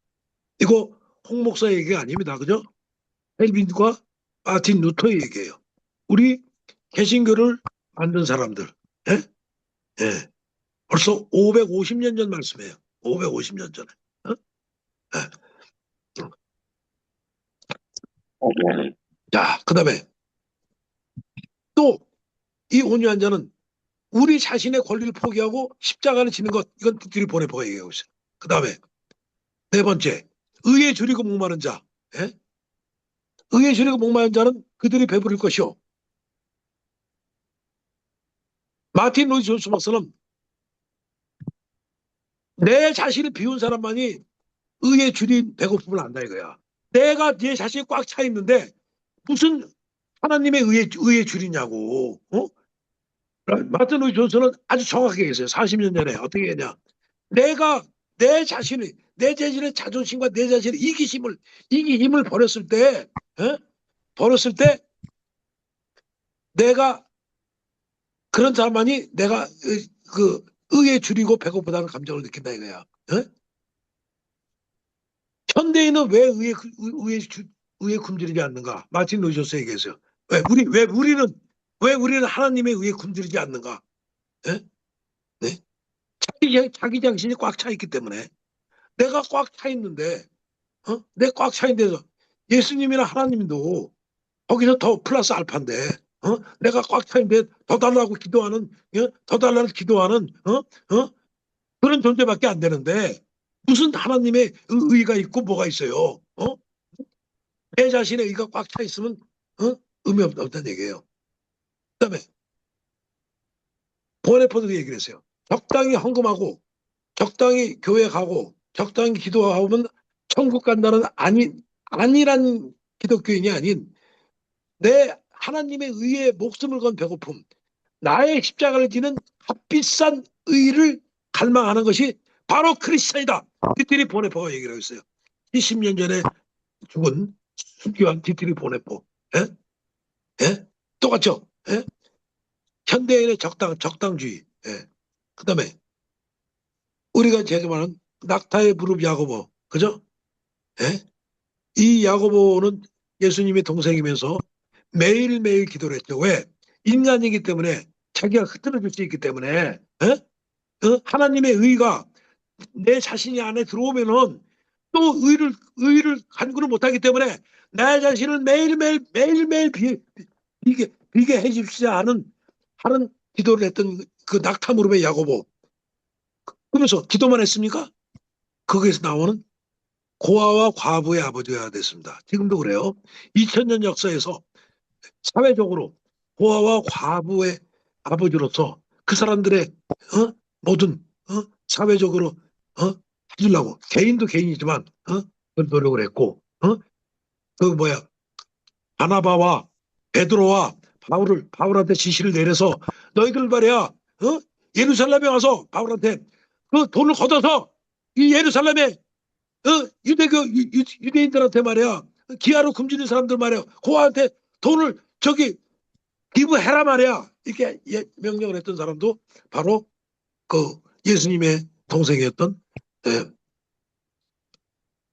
이거 홍 목사의 얘기가 아닙니다. 그죠? 헬빈과 마틴 루터의 얘기예요. 우리 개신교를 만든 사람들. 예? 예. 벌써 550년 전 말씀이에요. 550년 전에. 예. 자, 그 다음에 또 이 온유한 자는 우리 자신의 권리를 포기하고 십자가를 지는 것, 이건 뒤로 보내보가 얘기하고 있어요. 그 다음에 네 번째, 의에 줄이고 목마른 자. 예? 의에 줄이고 목마른 자는 그들이 배부를 것이요. 마틴 루이 존스 목사는 내 자신을 비운 사람만이 의에 줄인 배고픔을 안다 이거야. 내가 내 자신이 꽉 차 있는데 무슨 하나님의 의에 줄이냐고. 마틴 루이 존스는 아주 정확하게 얘기했어요. 40년 전에 어떻게 했냐. 내가 내 자신의 자존심과 내 자신의 이기심을 버렸을 때 내가 그런 사람만이 내가 그 의에 줄이고 배고프다는 감정을 느낀다 이거야. 현대인은 왜 의에 굶주리지 않는가? 마틴 루이 존스 얘기했어요. 왜 우리는 하나님의 의에 굶주리지 않는가? 네? 자기 정신이 꽉 차 있기 때문에 내가 꽉 차 있는데 내 꽉 차 있는데서 예수님이나 하나님도 거기서 더 플러스 알파인데 내가 꽉 차 있는데 더 달라고 기도하는 그런 존재밖에 안 되는데 무슨 하나님의 의가 있고 뭐가 있어요? 내 자신의 의가 꽉 차 있으면 의미 없다는 얘기예요. 그다음에 보네포도 얘기를 했어요. 적당히 헌금하고 적당히 교회 가고 적당히 기도하면 천국 간다는 아니란 기독교인이 아닌 내 하나님의 의에 목숨을 건 배고픔, 나의 십자가를 지는 값비싼 의를 갈망하는 것이 바로 크리스찬이다. 디트리 보네포가 얘기를 하고 있어요. 20년 전에 죽은 순교한 디트리 보네포. 예? 똑같죠? 예? 현대인의 적당주의. 예. 그 다음에 우리가 제가 말하는 낙타의 무릎 야고보. 그죠? 예? 이 야고보는 예수님의 동생이면서 매일매일 기도를 했죠. 왜? 인간이기 때문에 자기가 흐트러질 수 있기 때문에 하나님의 의가 내 자신이 안에 들어오면은 또 의를 간구를 못하기 때문에 내 자신을 매일매일 비게 해주시자 하는 기도를 했던 그 낙타 무릎의 야고보. 그러면서 기도만 했습니까? 거기에서 나오는 고아와 과부의 아버지가 됐습니다. 지금도 그래요. 2000년 역사에서 사회적으로 고아와 과부의 아버지로서 그 사람들의 모든 사회적으로 해주려고 개인도 개인이지만 그런 노력을 했고 그 뭐야 바나바와 베드로와 바울한테 지시를 내려서 너희들 말이야 예루살렘에 와서 바울한테 그 돈을 걷어서 이 예루살렘에 유대인들한테 말이야 기아로 굶주린 사람들 말이야 고아한테 돈을 저기 기부해라 말이야 이렇게 명령을 했던 사람도 바로 그 예수님의 동생이었던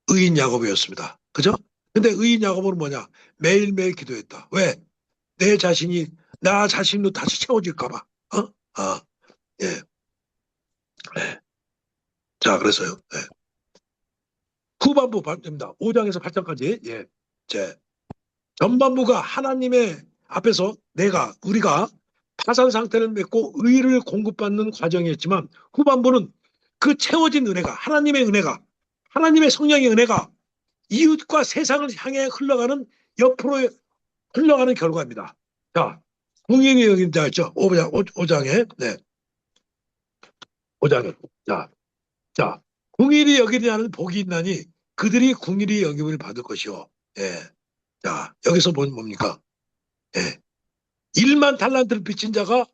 의인 야고보였습니다. 그죠? 근데 의인 야고보는 뭐냐? 매일매일 기도했다. 왜? 나 자신도 다시 채워질까봐. 예. 자, 그래서요. 예. 후반부 발표입니다. 5장에서 8장까지. 예. 전반부가 하나님의 앞에서 우리가 파산 상태를 맺고 의를 공급받는 과정이었지만 후반부는 그 채워진 은혜가 하나님의 성령의 은혜가 이웃과 세상을 향해 옆으로 흘러가는 결과입니다. 자, 궁일이 여긴 자 있죠? 5장에. 네. 5장에. 자, 궁일이 여기냐는 복이 있나니 그들이 궁일이 여김을 받을 것이요. 예. 자, 여기서 뭡니까? 예. 1만 달란트를 빚진 자가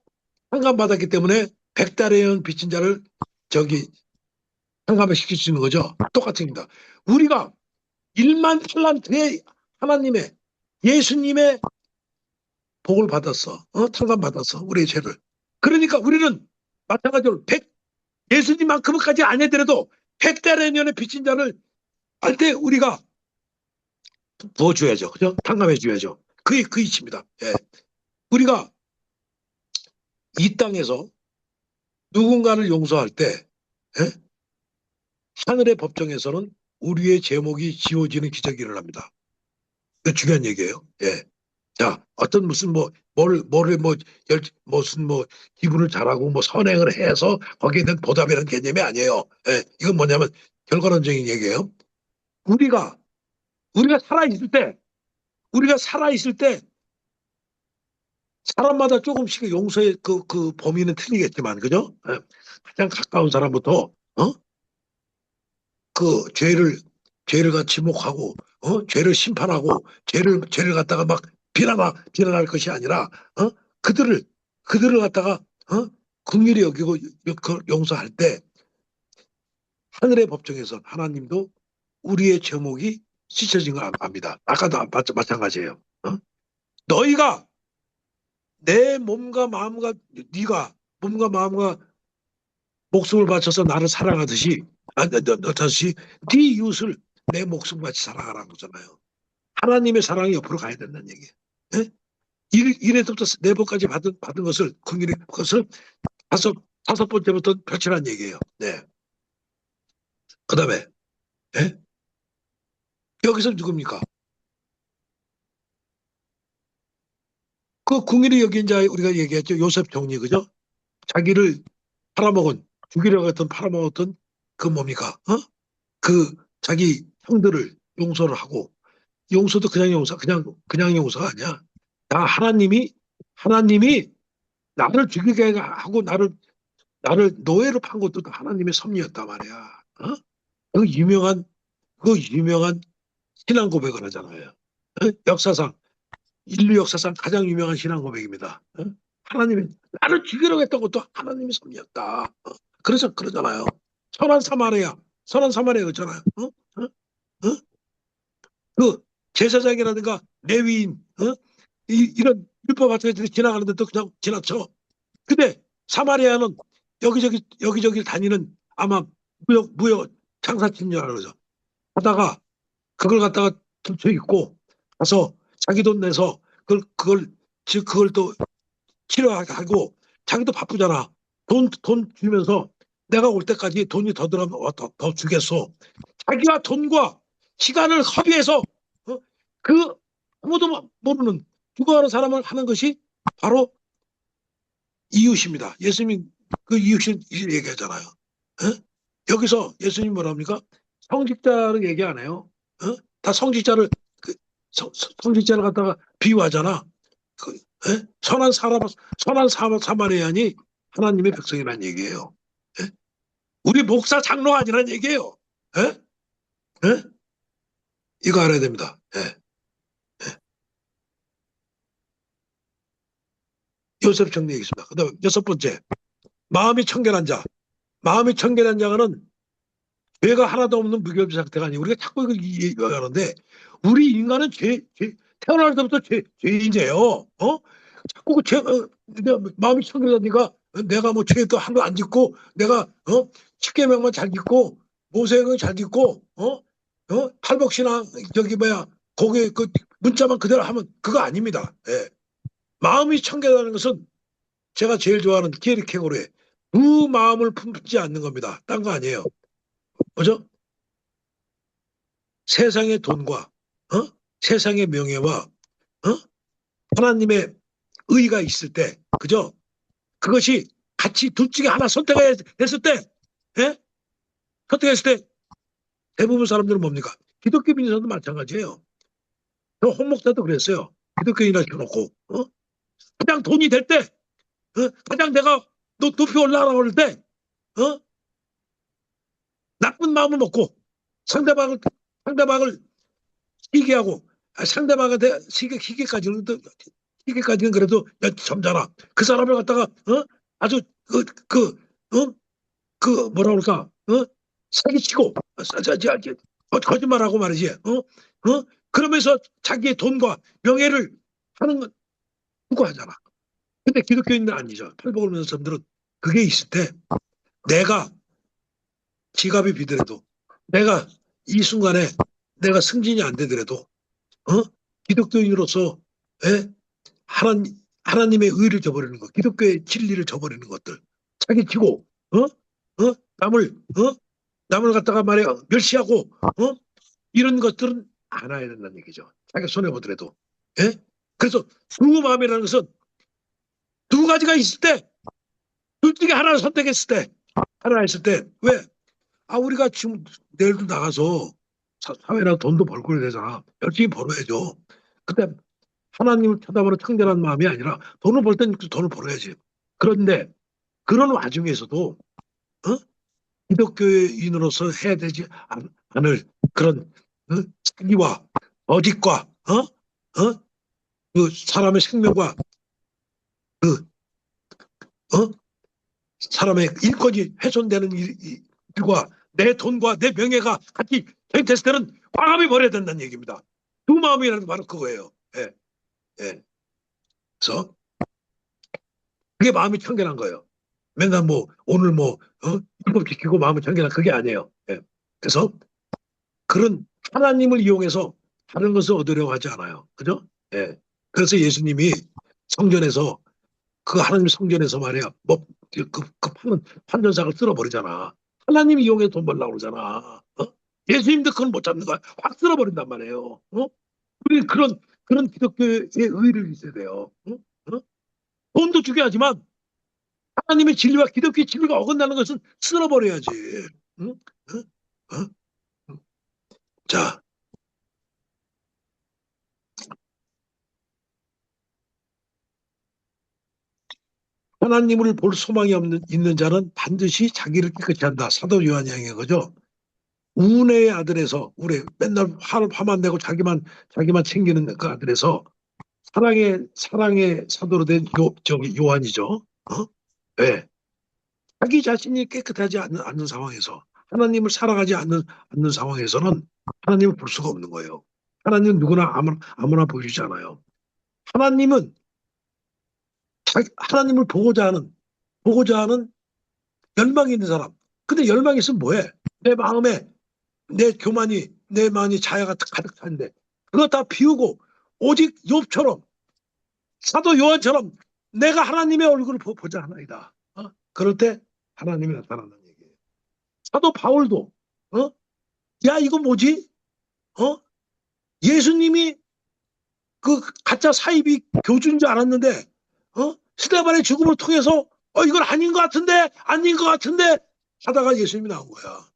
상감받았기 때문에 100달러의 빚진 자를 상감을 시킬 수 있는 거죠. 똑같습니다. 우리가 1만 달란트의 하나님의 예수님의 복을 받았어. 탕감받았어. 우리의 죄를. 그러니까 우리는 마찬가지로 예수님만큼까지 안 해더라도 100달러의 빚진 자를 할 때 우리가 부어줘야죠. 그죠? 탕감해줘야죠. 그게 그 이치입니다. 예. 우리가 이 땅에서 누군가를 용서할 때 예? 하늘의 법정에서는 우리의 제목이 지워지는 기적이 일어납니다. 그 중요한 얘기예요. 예. 자, 어떤 무슨 무슨 기분을 잘하고 선행을 해서 거기에 대한 보답이라는 개념이 아니에요. 예. 이건 뭐냐면 결과론적인 얘기예요. 우리가 살아있을 때 사람마다 조금씩 용서의 그 범위는 틀리겠지만, 그죠? 예. 가장 가까운 사람부터, 그 죄를 지목하고, 죄를 심판하고, 죄를 갖다가 막 비난할 것이 아니라, 그들을 갖다가, 긍휼히 여기고 용서할 때, 하늘의 법정에서 하나님도 우리의 제목이 씻어진 걸 압니다. 아까도 마찬가지예요. 너희가 내 몸과 마음과 네가 몸과 마음과 목숨을 바쳐서 나를 사랑하듯이 네 이웃을 내 목숨같이 사랑하라는 거잖아요. 하나님의 사랑이 옆으로 가야 된다는 얘기예요. 예? 이래서부터 네 번까지 받은 것을 긍휼히 그것을 다섯 번째부터 펼치라는 얘기예요. 네. 그다음에 예? 여기서 누굽니까? 그 긍휼히 여긴 자 우리가 얘기했죠. 요셉 총리 그죠? 자기를 죽이려고 했던 팔아먹었던 그 뭡니까? 그 자기 형들을 용서를 하고 용서도 그냥 용서가 아니야. 하나님이 나를 죽이게 하고 나를 노예로 판 것도 하나님의 섭리였단 말이야. 그 유명한 신앙 고백을 하잖아요. 인류 역사상 가장 유명한 신앙 고백입니다. 하나님이 나를 죽이려고 했던 것도 하나님의 섭리였다. 그러잖아요. 선한 사마리아 그렇잖아요. 그 제사장이라든가 레위인, 이런 율법 같은 것들이 지나가는데도 그냥 지나쳐. 근데 사마리아는 여기저기 다니는 아마 무역 장사팀인 줄 알죠. 하다가 그걸 갖다가 훔쳐 입고 가서 자기 돈 내서 그걸 또 치료하고 자기도 바쁘잖아. 돈 주면서 내가 올 때까지 돈이 더 들어가면 더 주겠어. 자기가 돈과 시간을 허비해서 그 아무도 모르는 죽어가는 사람을 하는 것이 바로 이웃입니다. 예수님이 그 이웃을 얘기하잖아요. 어? 여기서 예수님 뭐랍니까? 성직자를 얘기 안 해요. 어? 다 성직자를 그 성직자를 갖다가 비유하잖아. 그, 선한 사마리아인이 하나님의 백성이라는 얘기예요. 예? 우리 목사 장로가 아니라는 얘기예요. 예? 예? 이거 알아야 됩니다. 예. 요셉 정리하겠습니다. 그다음 6번째, 마음이 청결한 자. 마음이 청결한 자는 죄가 하나도 없는 무결비 상태가 아니에요. 우리가 자꾸 이거 얘기하는데 우리 인간은 태어날 때부터 죄인이에요. 자꾸 마음이 청결하니까 내가 뭐 죄도 한 거 안 짓고 내가 십계명만 잘 짓고 모세는 잘 짓고 탈복신앙 저기 뭐야 거기 그 문자만 그대로 하면 그거 아닙니다. 예. 마음이 청결하는 것은 제가 제일 좋아하는 키에리케고르의 두 마음을 품지 않는 겁니다. 딴 거 아니에요. 뭐죠? 세상의 돈과 세상의 명예와 하나님의 의가 있을 때, 그죠? 그것이 같이 둘 중에 하나 선택했을 때, 예? 선택했을 때 대부분 사람들은 뭡니까? 기독교 민사도 마찬가지예요. 저 홍목사도 그랬어요. 기독교인이라 켜놓고 가장 돈이 될 때, 가장 내가 높이 올라가올 때, 나쁜 마음을 먹고 상대방을 희게 하고 상대방한테 희게까지는 그래도 점잖아. 그 사람을 갖다가 아주 뭐라 그럴까 사기치고 거짓말하고 말이지. 그러면서 자기의 돈과 명예를 하는 건 추구하잖아. 근데 기독교인들은 아니죠. 팔복을 믿는 사람들은 그게 있을 때 내가 지갑이 비더라도 내가 이 순간에 내가 승진이 안 되더라도 기독교인으로서 하나님의 의를 저버리는 것, 기독교의 진리를 저버리는 것들, 사기치고 남을 갖다가 말이야 멸시하고 이런 것들은 안 해야 된다는 얘기죠. 자기가 손해 보더라도. 예? 그래서 두 마음이라는 것은 두 가지가 있을 때, 둘 중에 하나를 선택했을 때, 하나 했을 때 왜? 우리가 지금 내일도 나가서 사회나 돈도 벌고 그래야 되잖아. 열심히 벌어야죠. 근데 하나님을 쳐다보는 청결한 마음이 아니라 돈을 벌 땐 돈을 벌어야지. 그런데 그런 와중에서도 기독교인으로서 해야 되지 않을 그런 사기와 거짓과 그 사람의 생명과 그 사람의 인권이 훼손되는 일과 내 돈과 내 명예가 같이 됐을 때는 과감히 버려야 된다는 얘기입니다. 두 마음이라는 게 바로 그거예요. 예. 예. 그래서 그게 마음이 청결한 거예요. 맨날 뭐 오늘 뭐 율법 지키고 마음이 청결한 그게 아니에요. 예. 그래서 그런 하나님을 이용해서 다른 것을 얻으려고 하지 않아요. 그죠? 예. 그래서 예수님이 성전에서 그 하나님 성전에서 말이야 판전상을 쓸어버리잖아. 하나님 이용해서 돈 벌려고 그러잖아. 예수님도 그건 못 잡는 거야. 확 쓸어버린단 말이에요. 우리 그런 기독교의 의의를 있어야 돼요. 돈도 중요하지만 하나님의 진리와 기독교의 진리가 어긋나는 것은 쓸어버려야지. 응? 자, 하나님을 볼 소망이 있는 자는 반드시 자기를 깨끗이 한다. 사도 요한 이야기인 거죠. 운의 아들에서 맨날 화만 내고 자기만 챙기는 그 아들에서 사랑의 사도로 된 요한이죠. 왜? 자기 자신이 깨끗하지 않는 상황에서 하나님을 사랑하지 않는 상황에서는 하나님을 볼 수가 없는 거예요. 하나님은 누구나 아무나 보여주지 않아요. 하나님은 하나님을 보고자 하는 열망이 있는 사람. 근데 열망이 있으면 뭐해? 내 마음에 내 마음이 자아가 가득 차는데 그거 다 비우고 오직 욥처럼 사도 요한처럼 내가 하나님의 얼굴을 보자 하나이다. 그럴 때 하나님이 나타난다는 얘기예요. 사도 바울도 야 이거 뭐지? 예수님이 그 가짜 사이비 교주인 줄 알았는데 스데반의 죽음을 통해서 이건 아닌 것 같은데 아닌 것 같은데 하다가 예수님이 나온 거야.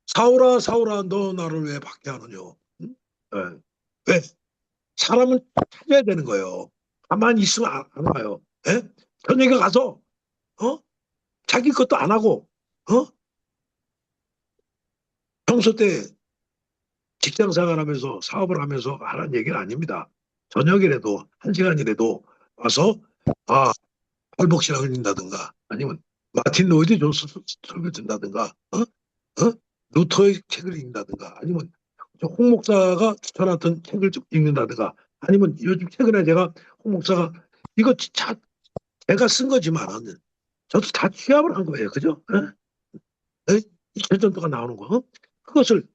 사울아 사울아 너 나를 왜 박해하느냐. 응? 예. 왜? 사람은 찾아야 되는 거예요. 가만히 있으면 안 와요. 예? 저녁에 가서 자기 것도 안 하고 평소 때 직장 생활하면서 사업을 하면서 하는 얘기는 아닙니다. 저녁이라도 1시간이라도 와서 팔복신앙을 읽는다든가 아니면 마틴 로이드 존스 설교 듣는다든가 루터의 책을 읽는다든가 아니면 홍 목사가 추천했던 책을 좀 읽는다든가 아니면 요즘 최근에 제가 홍 목사가 이거 자 제가 쓴 거지만 저도 다 취합을 한 거예요. 그죠? 2000년 동안 나오는 거 그것을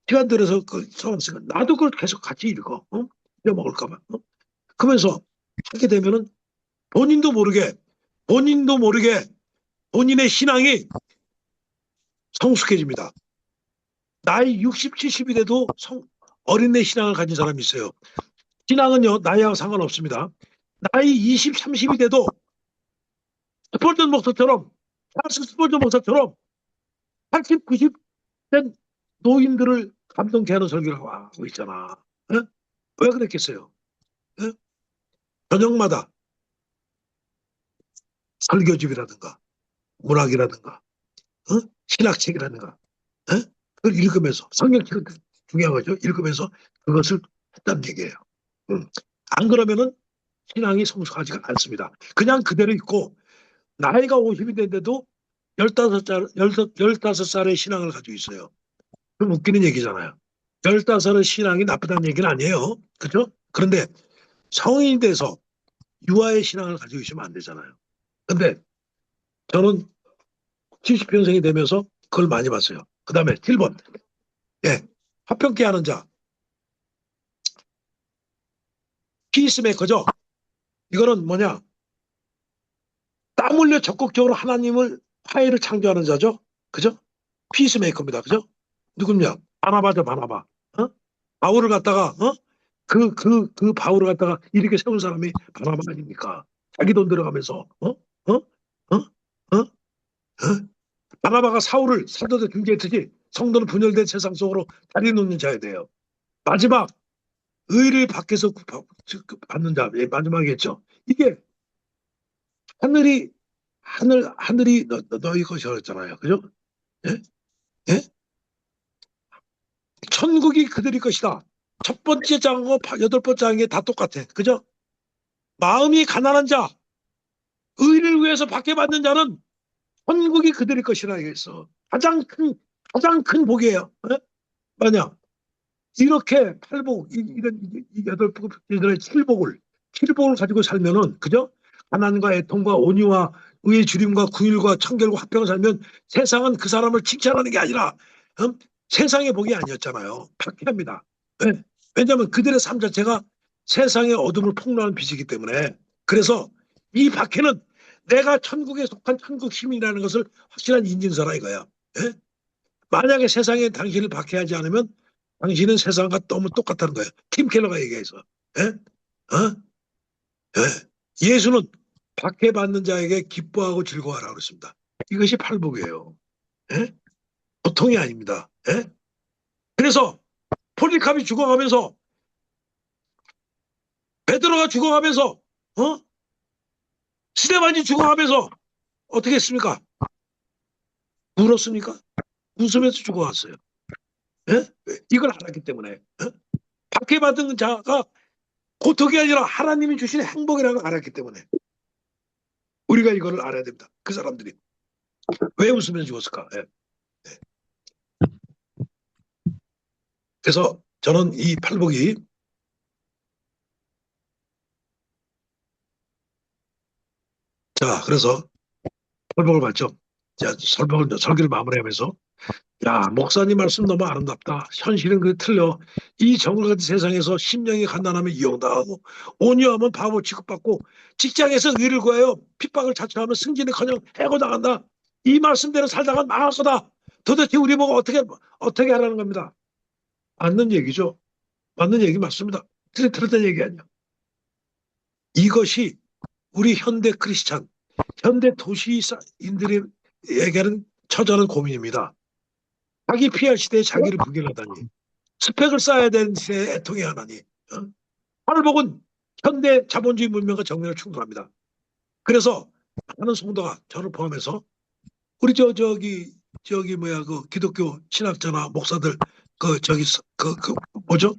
시간 들여서 써놨으니까 나도 그걸 계속 같이 읽어. 잊어먹을까 봐. 그러면서 하게 되면은 본인도 모르게 본인의 신앙이 성숙해집니다. 나이 60, 70이 돼도 어린애 신앙을 가진 사람이 있어요. 신앙은요, 나이하고 상관없습니다. 나이 20, 30이 돼도 스폴전 목사처럼, 찰스 스폴전 목사처럼 80, 90 된 노인들을 감동케 하는 설교를 하고 있잖아. 왜 그랬겠어요? 저녁마다 설교집이라든가, 문학이라든가, 신학책이라든가, 그걸 읽으면서, 성경책은 중요한 거죠. 읽으면서 그것을 했다는 얘기예요. 안 그러면은 신앙이 성숙하지가 않습니다. 그냥 그대로 있고, 나이가 50이 됐는데도 15살의 신앙을 가지고 있어요. 그럼 웃기는 얘기잖아요. 15살의 신앙이 나쁘다는 얘기는 아니에요. 그죠? 그런데 성인이 돼서 유아의 신앙을 가지고 있으면 안 되잖아요. 근데 저는 70평생이 되면서 그걸 많이 봤어요. 그 다음에 7번. 예. 화평케 하는 자. 피스메이커죠. 이거는 뭐냐? 땀 흘려 적극적으로 하나님을 화해를 창조하는 자죠. 그죠? 피스메이커입니다. 그죠? 누굽냐? 바나바죠, 바나바. 바울을 갖다가, 그 바울을 갖다가 이렇게 세운 사람이 바나바 아닙니까? 자기 돈 들어가면서, 바나바가 사울을 사도들 중재했듯이 성도는 분열된 세상 속으로 다리 놓는 자야 돼요. 마지막, 의를 밖에서 받는 자, 마지막이겠죠. 이게 하늘이 너희 것이라 했잖아요. 그죠? 예? 예? 천국이 그들의 것이다. 첫 번째 장하고 8번째 장이 다 똑같아. 그죠? 마음이 가난한 자, 의를 위해서 박해받는 자는 천국이 그들의 것이라 얘기했어. 가장 큰 복이에요. 만약 이렇게 팔복, 이런 8복의 칠복을 가지고 살면은, 그죠? 가난과 애통과 온유와 의의 주림과 긍휼과 청결과 화평을 살면 세상은 그 사람을 칭찬하는 게 아니라 세상의 복이 아니었잖아요. 박해합니다. 왜냐하면 그들의 삶 자체가 세상의 어둠을 폭로하는 빛이기 때문에. 그래서 이 박해는 내가 천국에 속한 천국 시민이라는 것을 확실한 인증서라 이거야. 만약에 세상에 당신을 박해하지 않으면 당신은 세상과 너무 똑같다는 거예요. 팀 켈러가 얘기해서. 예수는 박해받는 자에게 기뻐하고 즐거워하라고 그랬습니다. 이것이 팔복이에요. 보통이 아닙니다. 그래서 폴리캅이 죽어가면서 베드로가 죽어가면서 스데반이 죽어가면서 어떻게 했습니까? 울었습니까? 웃으면서 죽어갔어요. 이걸 알았기 때문에 박해받은 자가 고통이 아니라 하나님이 주신 행복이라는 걸 알았기 때문에 우리가 이거를 알아야 됩니다. 그 사람들이 왜 웃으면서 죽었을까? 그래서 저는 이 팔복이 자 그래서 팔복을 봤죠. 자 설교를 마무리하면서 야 목사님 말씀 너무 아름답다. 현실은 그 틀려. 이 정글 같은 세상에서 심령이 가난하면 이용당하고 온유하면 바보 취급받고 직장에서 의를 구하여 핍박을 자처하면 승진을커녕 해고당한다. 이 말씀대로 살다간 망할 거다. 도대체 우리 보고 어떻게 하라는 겁니다. 맞는 얘기죠. 맞는 얘기 맞습니다. 틀렸다는 얘기 아니야. 이것이 우리 현대 크리스찬, 현대 도시인들에게는 처절한 고민입니다. 자기 피할 시대에 자기를 부결하다니, 스펙을 쌓아야 되는 시대에 애통해야 하나니, 팔복은 현대 자본주의 문명과 정면을 충돌합니다. 그래서 많은 성도가 저를 포함해서 우리 저기 뭐야 그 기독교 신학자나 목사들 뭐죠?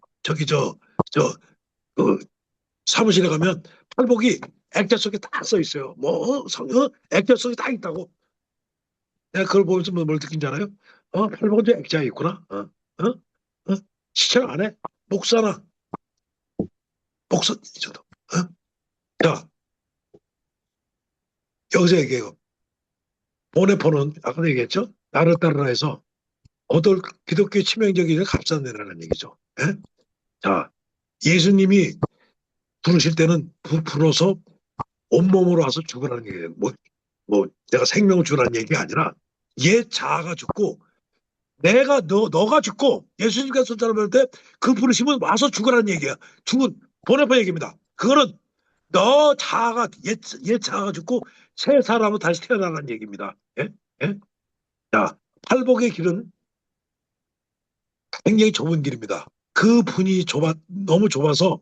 그 사무실에 가면 팔복이 액자 속에 다 써 있어요. 액자 속에 다 있다고. 내가 그걸 보면서 뭘 느낀 줄 알아요? 팔복은 저 액자에 있구나. 시청 안 해? 목사 저도. 자, 여기서 얘기해요. 보네포는 아까도 얘기했죠? 나를 따르라 해서 기독교 치명적인 값싼내라는 얘기죠. 예? 자, 예수님이 부르실 때는 불어서 온몸으로 와서 죽으라는 얘기예요. 내가 생명을 주라는 얘기가 아니라 옛 자아가 죽고 너가 죽고 예수님께서 손자를 때 그 부르심은 와서 죽으라는 얘기야. 죽은 보네포 얘기입니다. 그거는 너 자아가 옛 자아가 죽고 새 사람으로 다시 태어나는 얘기입니다. 예? 예? 자, 팔복의 길은 굉장히 좁은 길입니다. 그 분이 너무 좁아서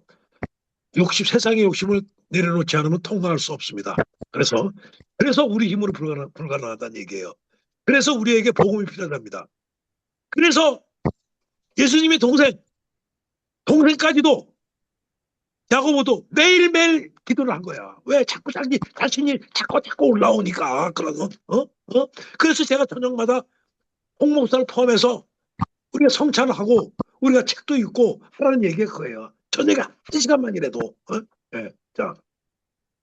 세상의 욕심을 내려놓지 않으면 통과할 수 없습니다. 그래서 우리 힘으로 불가능하다는 얘기예요. 그래서 우리에게 복음이 필요합니다. 그래서 예수님의 동생까지도 야고보도 매일매일 기도를 한 거야. 왜 자꾸 자신이 자꾸 올라오니까. 그래서 제가 저녁마다 홍 목사를 포함해서 우리가 성찬을 하고 우리가 책도 읽고 하라는 얘기가 그거예요. 저녁에 1시간만이라도. 네.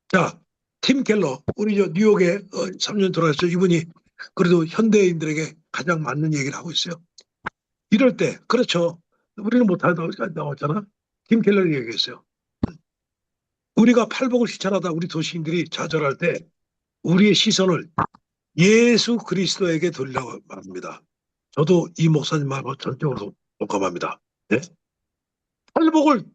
자, 팀 켈러, 우리 뉴욕에 3년 돌아왔어요. 이분이 그래도 현대인들에게 가장 맞는 얘기를 하고 있어요. 이럴 때, 그렇죠. 우리는 못하다 나왔잖아. 팀 켈러를 얘기했어요. 우리가 팔복을 실천하다 우리 도시인들이 좌절할 때 우리의 시선을 예수 그리스도에게 돌리라고 말합니다. 저도 이 목사님 말하고 전적으로 공감합니다. 네? 팔복을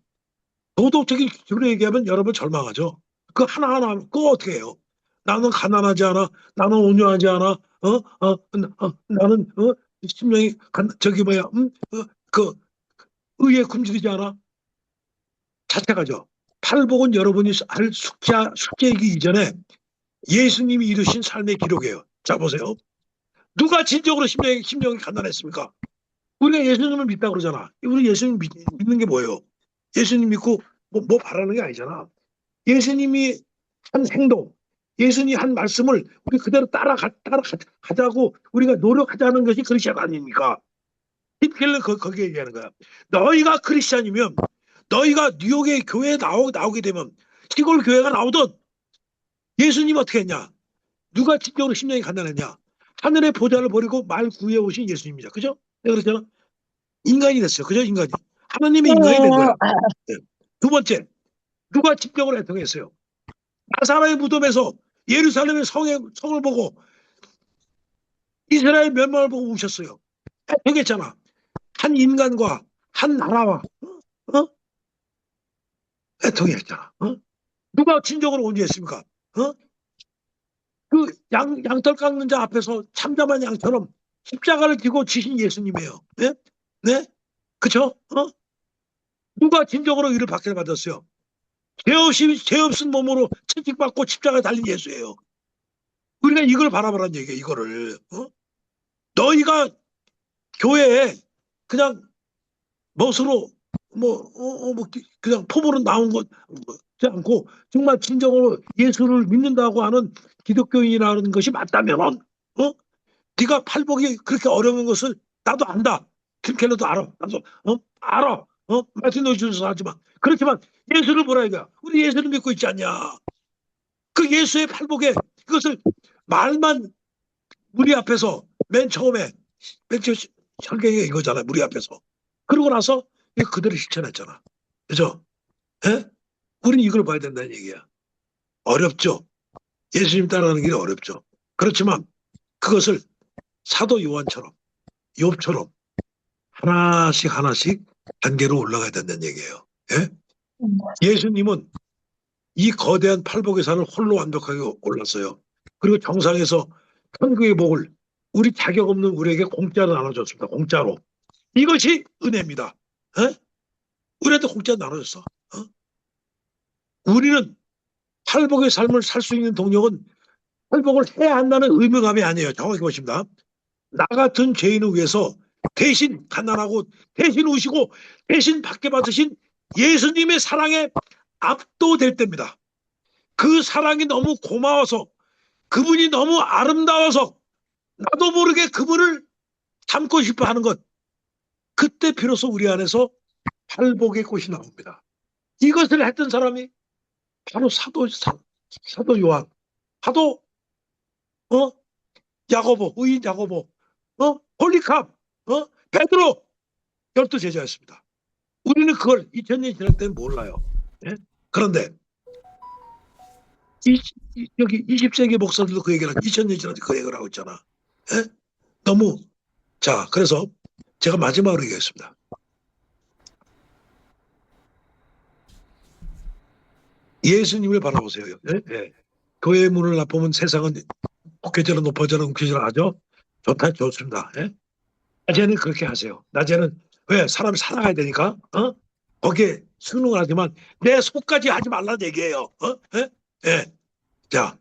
도덕적인 기준으로 얘기하면 여러분 절망하죠. 그 하나하나 그거 어떻게 해요? 나는 가난하지 않아. 나는 온유하지 않아. 나는 심령이 의에 굶주리지 않아. 자책하죠. 팔복은 여러분이 할 숙제이기 이전에 예수님이 이루신 삶의 기록이에요. 자 보세요. 누가 진정으로 심령이 가난했습니까? 우리가 예수님을 믿다고 그러잖아. 우리 예수님 믿는 게 뭐예요? 예수님 믿고 뭐 바라는 게 아니잖아. 예수님이 한 행동, 예수님이 한 말씀을 우리 그대로 따라가자고 우리가 노력하자는 것이 크리스찬 아닙니까? 히틀러 거기에 얘기하는 거야. 너희가 크리스찬이면 너희가 뉴욕의 교회에 나오게 되면 시골 교회가 나오든 예수님 어떻게 했냐? 누가 진정으로 심령이 가난했냐? 하늘의 보좌를 버리고 말 구해 오신 예수님이죠. 그죠? 내가 그랬잖아. 인간이 됐어요. 그죠? 인간이. 하나님의 인간이 된 거야. 네. 두 번째, 누가 진정으로 애통했어요? 나사로의 무덤에서 예루살렘의 성을 보고 이스라엘 멸망을 보고 우셨어요. 애통했잖아. 한 인간과 한 나라와 애통했잖아. 누가 진정으로 온유했습니까? 그 양털 깎는 자 앞에서 참담한 양처럼 십자가를 지고 지신 예수님이에요. 네? 네? 그쵸? 누가 진정으로 이를 박해를 받았어요? 죄 없은 몸으로 채찍받고 십자가에 달린 예수예요. 우리가 이걸 바라보란 얘기예요. 이거를. 너희가 교회에 그냥 멋으로 그냥 포부로 나온 것 않고 정말 진정으로 예수를 믿는다고 하는 기독교인이라는 것이 맞다면 네가 팔복이 그렇게 어려운 것을 나도 안다. 김켈러도 알아. 나도 알아. 마틴 노이즈도 하지만 그렇지만 예수를 보라 이거야. 우리 예수를 믿고 있지 않냐. 그 예수의 팔복에 그것을 말만 무리 앞에서 맨 처음에 설경이 이거잖아요. 무리 앞에서. 그러고 나서 그대로 실천했잖아. 그죠? 예? 우리는 이걸 봐야 된다는 얘기야. 어렵죠. 예수님 따라가는 길이 어렵죠. 그렇지만 그것을 사도 요한처럼 욥처럼 하나씩 단계로 올라가야 된다는 얘기예요. 예? 예수님은 이 거대한 팔복의 산을 홀로 완벽하게 올랐어요. 그리고 정상에서 천국의 복을 우리 자격 없는 우리에게 공짜로 나눠줬습니다. 공짜로. 이것이 은혜입니다. 에? 우리한테 공짜로 나눠줬어. 우리는 팔복의 삶을 살 수 있는 동력은 팔복을 해야 한다는 의무감이 아니에요. 정확히 보십니다. 나 같은 죄인을 위해서 대신 가난하고 대신 우시고 대신 받게 받으신 예수님의 사랑에 압도될 때입니다. 그 사랑이 너무 고마워서 그분이 너무 아름다워서 나도 모르게 그분을 닮고 싶어 하는 것. 그때 비로소 우리 안에서 팔복의 꽃이 나옵니다. 이것을 했던 사람이 바로 사도 요한, 사도 야고보, 의인 야고보, 폴리캅, 베드로, 12제자였습니다. 우리는 그걸 2000년이 지날 때는 몰라요. 예? 그런데 여기 20세기 목사들도 그 얘기를 하고 2000년이 지날 때 그 얘기를 하고 있잖아. 예? 너무 자, 그래서 제가 마지막으로 얘기하겠습니다. 예수님을 바라보세요. 예? 예. 교회의 문을 나보면 세상은 높아져라 높아져라 움켜져라 하죠. 좋다 좋습니다. 예? 낮에는 그렇게 하세요. 낮에는 왜 사람이 살아가야 되니까 거기에 순응을 하지만 내 속까지 하지 말라는 얘기예요. 예? 예. 자,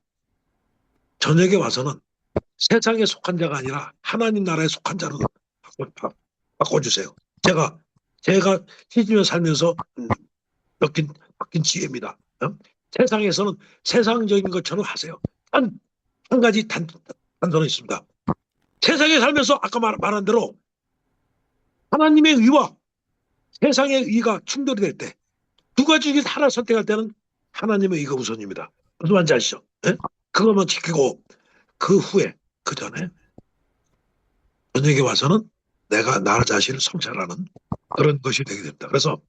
저녁에 와서는 세상에 속한 자가 아니라 하나님 나라에 속한 자로 바꿔주세요. 제가 70년 살면서 바뀐 지혜입니다. 세상에서는 세상적인 것처럼 하세요. 한 가지 단서는 있습니다. 세상에 살면서 아까 말한 대로 하나님의 의와 세상의 의가 충돌이 될 때 두 가지 중에서 하나 선택할 때는 하나님의 의가 우선입니다. 무슨 말인지 아시죠? 예? 그것만 지키고 그 후에 그 전에 저녁에 와서는 내가 나 자신을 성찰하는 그런 것이 되게 됩니다. 그래서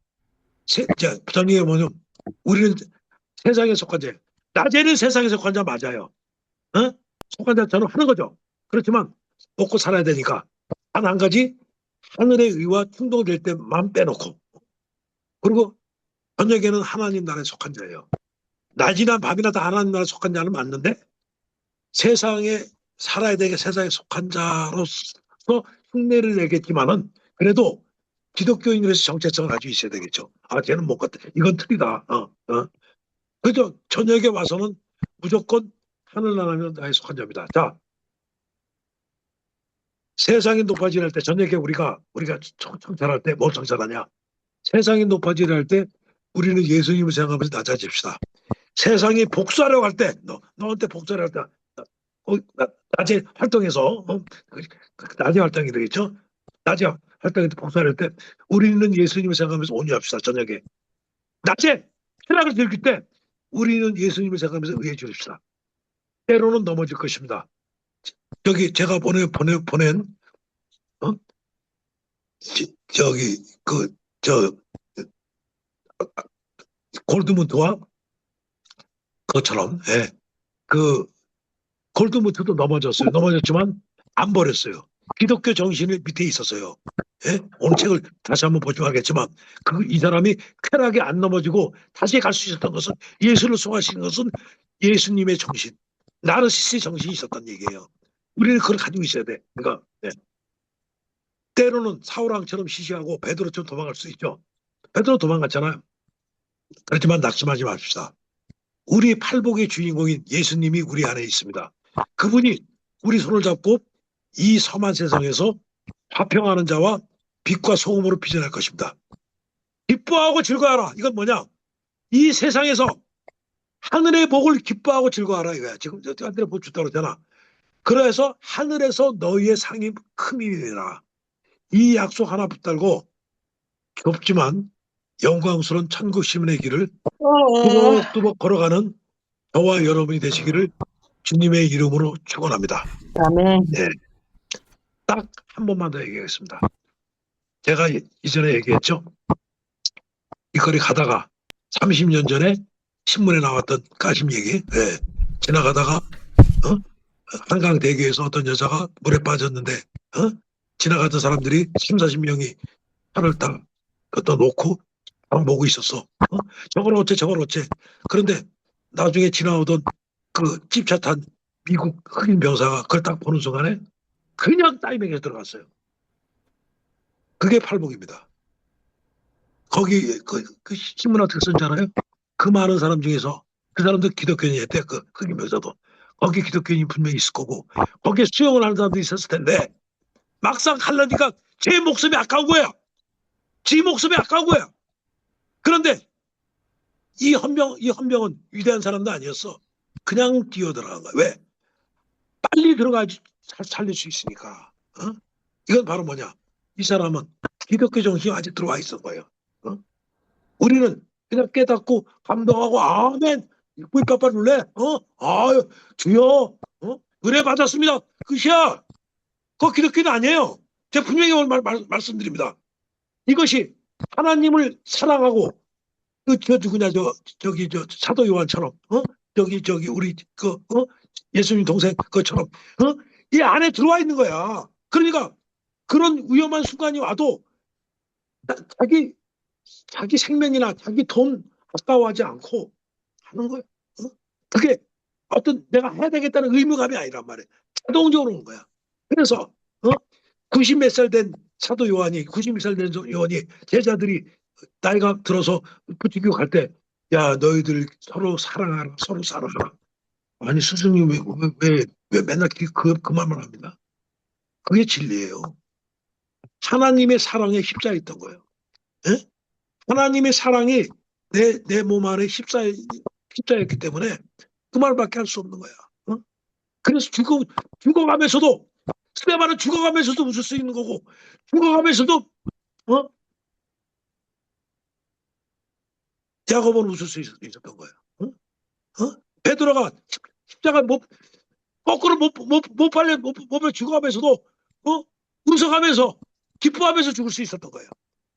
저녁에 뭐냐면 우리는 세상에 속한 자, 낮에는 세상에 속한 자 맞아요. 속한 자처럼 하는 거죠. 그렇지만 먹고 살아야 되니까 한 가지 하늘의 의와 충돌될 때만 빼놓고 그리고 저녁에는 하나님 나라에 속한 자예요. 낮이나 밤이나 다 하나님 나라에 속한 자는 맞는데 세상에 살아야 되게 세상에 속한 자로서 흉내를 내겠지만은 그래도 기독교인으로서 정체성을 가지고 있어야 되겠죠. 아, 쟤는 못 갔다. 이건 틀리다. 그죠? 저녁에 와서는 무조건 하늘나라에 속한 자입니다. 자, 세상이 높아지려 할 때 저녁에 우리가 청찰할 때 뭘 청찰하냐? 세상이 높아지려 할 때 우리는 예수님을 생각하면서 낮아집시다. 세상이 복수하려고 할 때 너한테 복수하려고 할 때 낮에 활동해서 낮에 활동이 되겠죠? 낮에 활동해서 복수할 때 우리는 예수님을 생각하면서 온유합시다. 저녁에 낮에 쾌락을 즐길 때 우리는 예수님을 생각하면서 의해 주십시다. 때로는 넘어질 것입니다. 저기 제가 보낸 골드문트와 그것처럼 그 골드문트도 넘어졌어요. 넘어졌지만 안 버렸어요. 기독교 정신이 밑에 있었어요. 예? 오늘 책을 다시 한번 보시면 알겠지만 이 사람이 쾌락에 안 넘어지고 다시 갈 수 있었던 것은 예수를 소화하시는 것은 예수님의 정신, 나르시스의 정신이 있었던 얘기예요. 우리는 그걸 가지고 있어야 돼. 그러니까 때로는 사울왕처럼 시시하고 베드로처럼 도망갈 수 있죠. 베드로 도망갔잖아요. 그렇지만 낙심하지 맙시다. 우리 팔복의 주인공인 예수님이 우리 안에 있습니다. 그분이 우리 손을 잡고 이 험한 세상에서 화평하는 자와 빛과 소금으로 빚어낼 것입니다. 기뻐하고 즐거워하라. 이건 뭐냐? 이 세상에서 하늘의 복을 기뻐하고 즐거워하라 이거야. 지금 하늘의 복 주다고 그러잖아. 그래서 하늘에서 너희의 상이 큼이 되라. 이 약속 하나 붙들고 좁지만 영광스러운 천국 시민의 길을 뚜벅뚜벅 걸어가는 저와 여러분이 되시기를 주님의 이름으로 축원합니다. 아멘. 네. 딱 한 번만 더 얘기하겠습니다. 제가 이전에 얘기했죠. 이 거리 가다가 30년 전에 신문에 나왔던 가심 얘기. 지나가다가 한강대교에서 어떤 여자가 물에 빠졌는데 지나가던 사람들이 30-40명이 팔을 딱 갖다 놓고 보고 있었어. 저걸 어째. 그런데 나중에 지나오던 그 집차 탄 미국 흑인 병사가 그걸 딱 보는 순간에 그냥 타이밍에 들어갔어요. 그게 팔복입니다. 거기 그 신문 어떻게 쓴잖아요. 그 많은 사람 중에서 그 사람도 기독교인이었대. 그 흑인 병사도 거기 기독교인이 분명히 있을 거고 거기에 수용을 하는 사람도 있었을 텐데 막상 하려니까 제 목숨이 아까운 거야. 지 목숨이 아까운 거야. 그런데 이 헌병은 위대한 사람도 아니었어. 그냥 뛰어 들어간 거야. 왜? 빨리 들어가야지 살릴 수 있으니까. 어? 이건 바로 뭐냐? 이 사람은 기독교 정신이 아직 들어와 있는 거예요. 어? 우리는 그냥 깨닫고 감동하고 아멘 뿌이빠빠 눌래. 아유 주여 은혜 받았습니다. 끝이야. 그거 기독교는 아니에요. 제가 분명히 오늘 말씀드립니다. 이것이 하나님을 사랑하고 저 누구냐 저기 사도 요한처럼 저기 우리 예수님 동생 그처럼 이 안에 들어와 있는 거야. 그러니까 그런 위험한 순간이 와도 자기 생명이나 자기 돈 아까워하지 않고 하는 거야. 그게 어떤 내가 해야 되겠다는 의무감이 아니란 말이야. 자동적으로 오는 거야. 그래서 90 몇 살 된 사도 요한이 91살 된 요한이 제자들이 나이가 들어서 부치교 갈 때 야 너희들 서로 사랑하라 서로 사랑하라. 아니 스승님 왜 맨날 그 말만 합니다. 그게 진리예요. 하나님의 사랑에 휩싸였던 거예요. 에? 하나님의 사랑이 내 몸 안에 휩싸였기 때문에 그 말밖에 할 수 없는 거야. 그래서 죽어가면서도 스테반은 죽어가면서도 웃을 수 있는 거고 죽어가면서도 야고보는 웃을 수 있었던 거야. 베드로가 십자가 거꾸로 못 팔려 죽어가면서도 웃어가면서 기뻐하면서 죽을 수 있었던 거예요.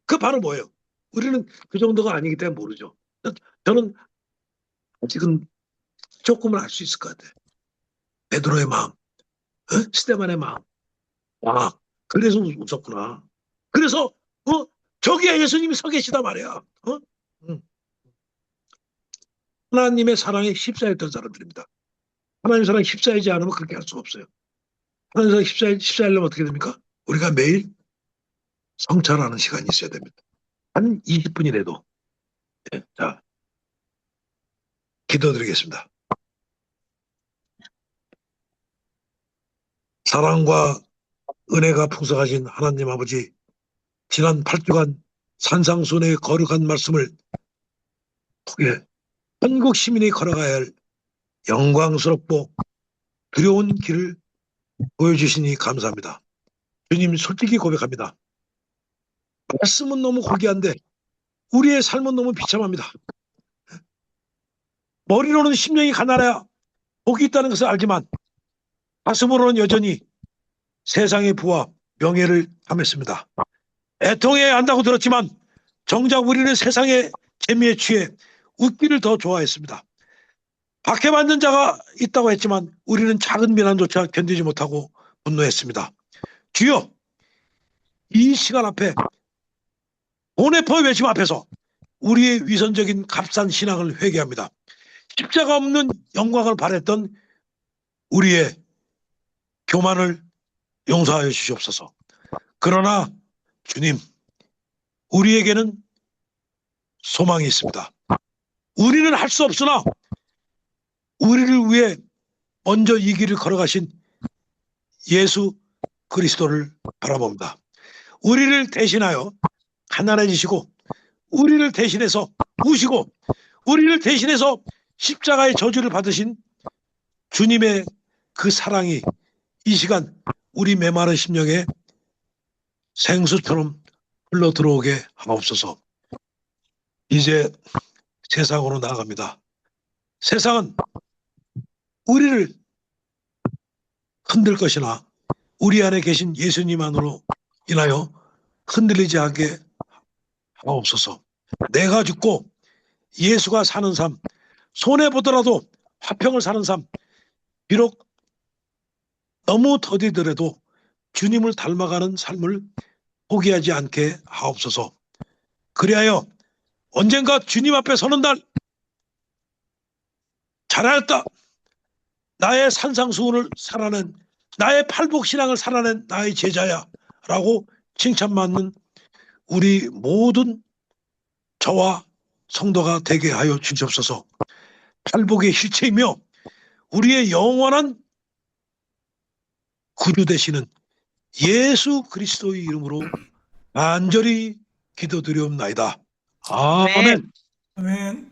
그 바로 뭐예요? 우리는 그 정도가 아니기 때문에 모르죠. 저는 아직은 조금은 알 수 있을 것 같아요. 베드로의 마음, 스테반의 마음. 아, 그래서 웃었구나. 그래서 저기에 예수님이 서 계시다 말이야. 하나님의 사랑에 휩싸였던 사람들입니다. 하나님의 사랑에 휩싸이지 않으면 그렇게 할 수가 없어요. 하나님의 사랑에 휩싸이려면 어떻게 됩니까? 우리가 매일 성찰하는 시간이 있어야 됩니다. 한 20분이라도. 네, 자, 기도드리겠습니다. 사랑과 은혜가 풍성하신 하나님 아버지, 지난 8주간 산상순의 거룩한 말씀을 통해 한국 시민이 걸어가야 할 영광스럽고 두려운 길을 보여주시니 감사합니다. 주님 솔직히 고백합니다. 말씀은 너무 고귀한데 우리의 삶은 너무 비참합니다. 머리로는 심령이 가난해야 복이 있다는 것을 알지만 가슴으로는 여전히 세상의 부와 명예를 탐했습니다. 애통해야 한다고 들었지만 정작 우리는 세상의 재미에 취해 웃기를 더 좋아했습니다. 박해받는 자가 있다고 했지만 우리는 작은 비난조차 견디지 못하고 분노했습니다. 주여, 이 시간 앞에 보네퍼 외침 앞에서 우리의 위선적인 값싼 신앙을 회개합니다. 십자가 없는 영광을 바랬던 우리의 교만을 용서하여 주시옵소서. 그러나 주님, 우리에게는 소망이 있습니다. 우리는 할 수 없으나 우리를 위해 먼저 이 길을 걸어가신 예수 그리스도를 바라봅니다. 우리를 대신하여 가난해지시고 우리를 대신해서 우시고 우리를 대신해서 십자가의 저주를 받으신 주님의 그 사랑이 이 시간 우리 메마른 심령에 생수처럼 흘러 들어오게 하옵소서. 이제 세상으로 나아갑니다. 세상은 우리를 흔들 것이나 우리 안에 계신 예수님만으로 인하여 흔들리지 않게 하옵소서. 내가 죽고 예수가 사는 삶, 손해보더라도 화평을 사는 삶, 비록 너무 더디더라도 주님을 닮아가는 삶을 포기하지 않게 하옵소서. 그리하여 언젠가 주님 앞에 서는 날 잘하였다. 나의 산상수훈을 살아낸, 나의 팔복신앙을 살아낸 나의 제자야 라고 칭찬받는 우리 모든 저와 성도가 되게 하여 주시옵소서. 팔복의 실체이며 우리의 영원한 구주 되시는 예수 그리스도의 이름으로 간절히 기도드리옵나이다. 아멘. 아멘.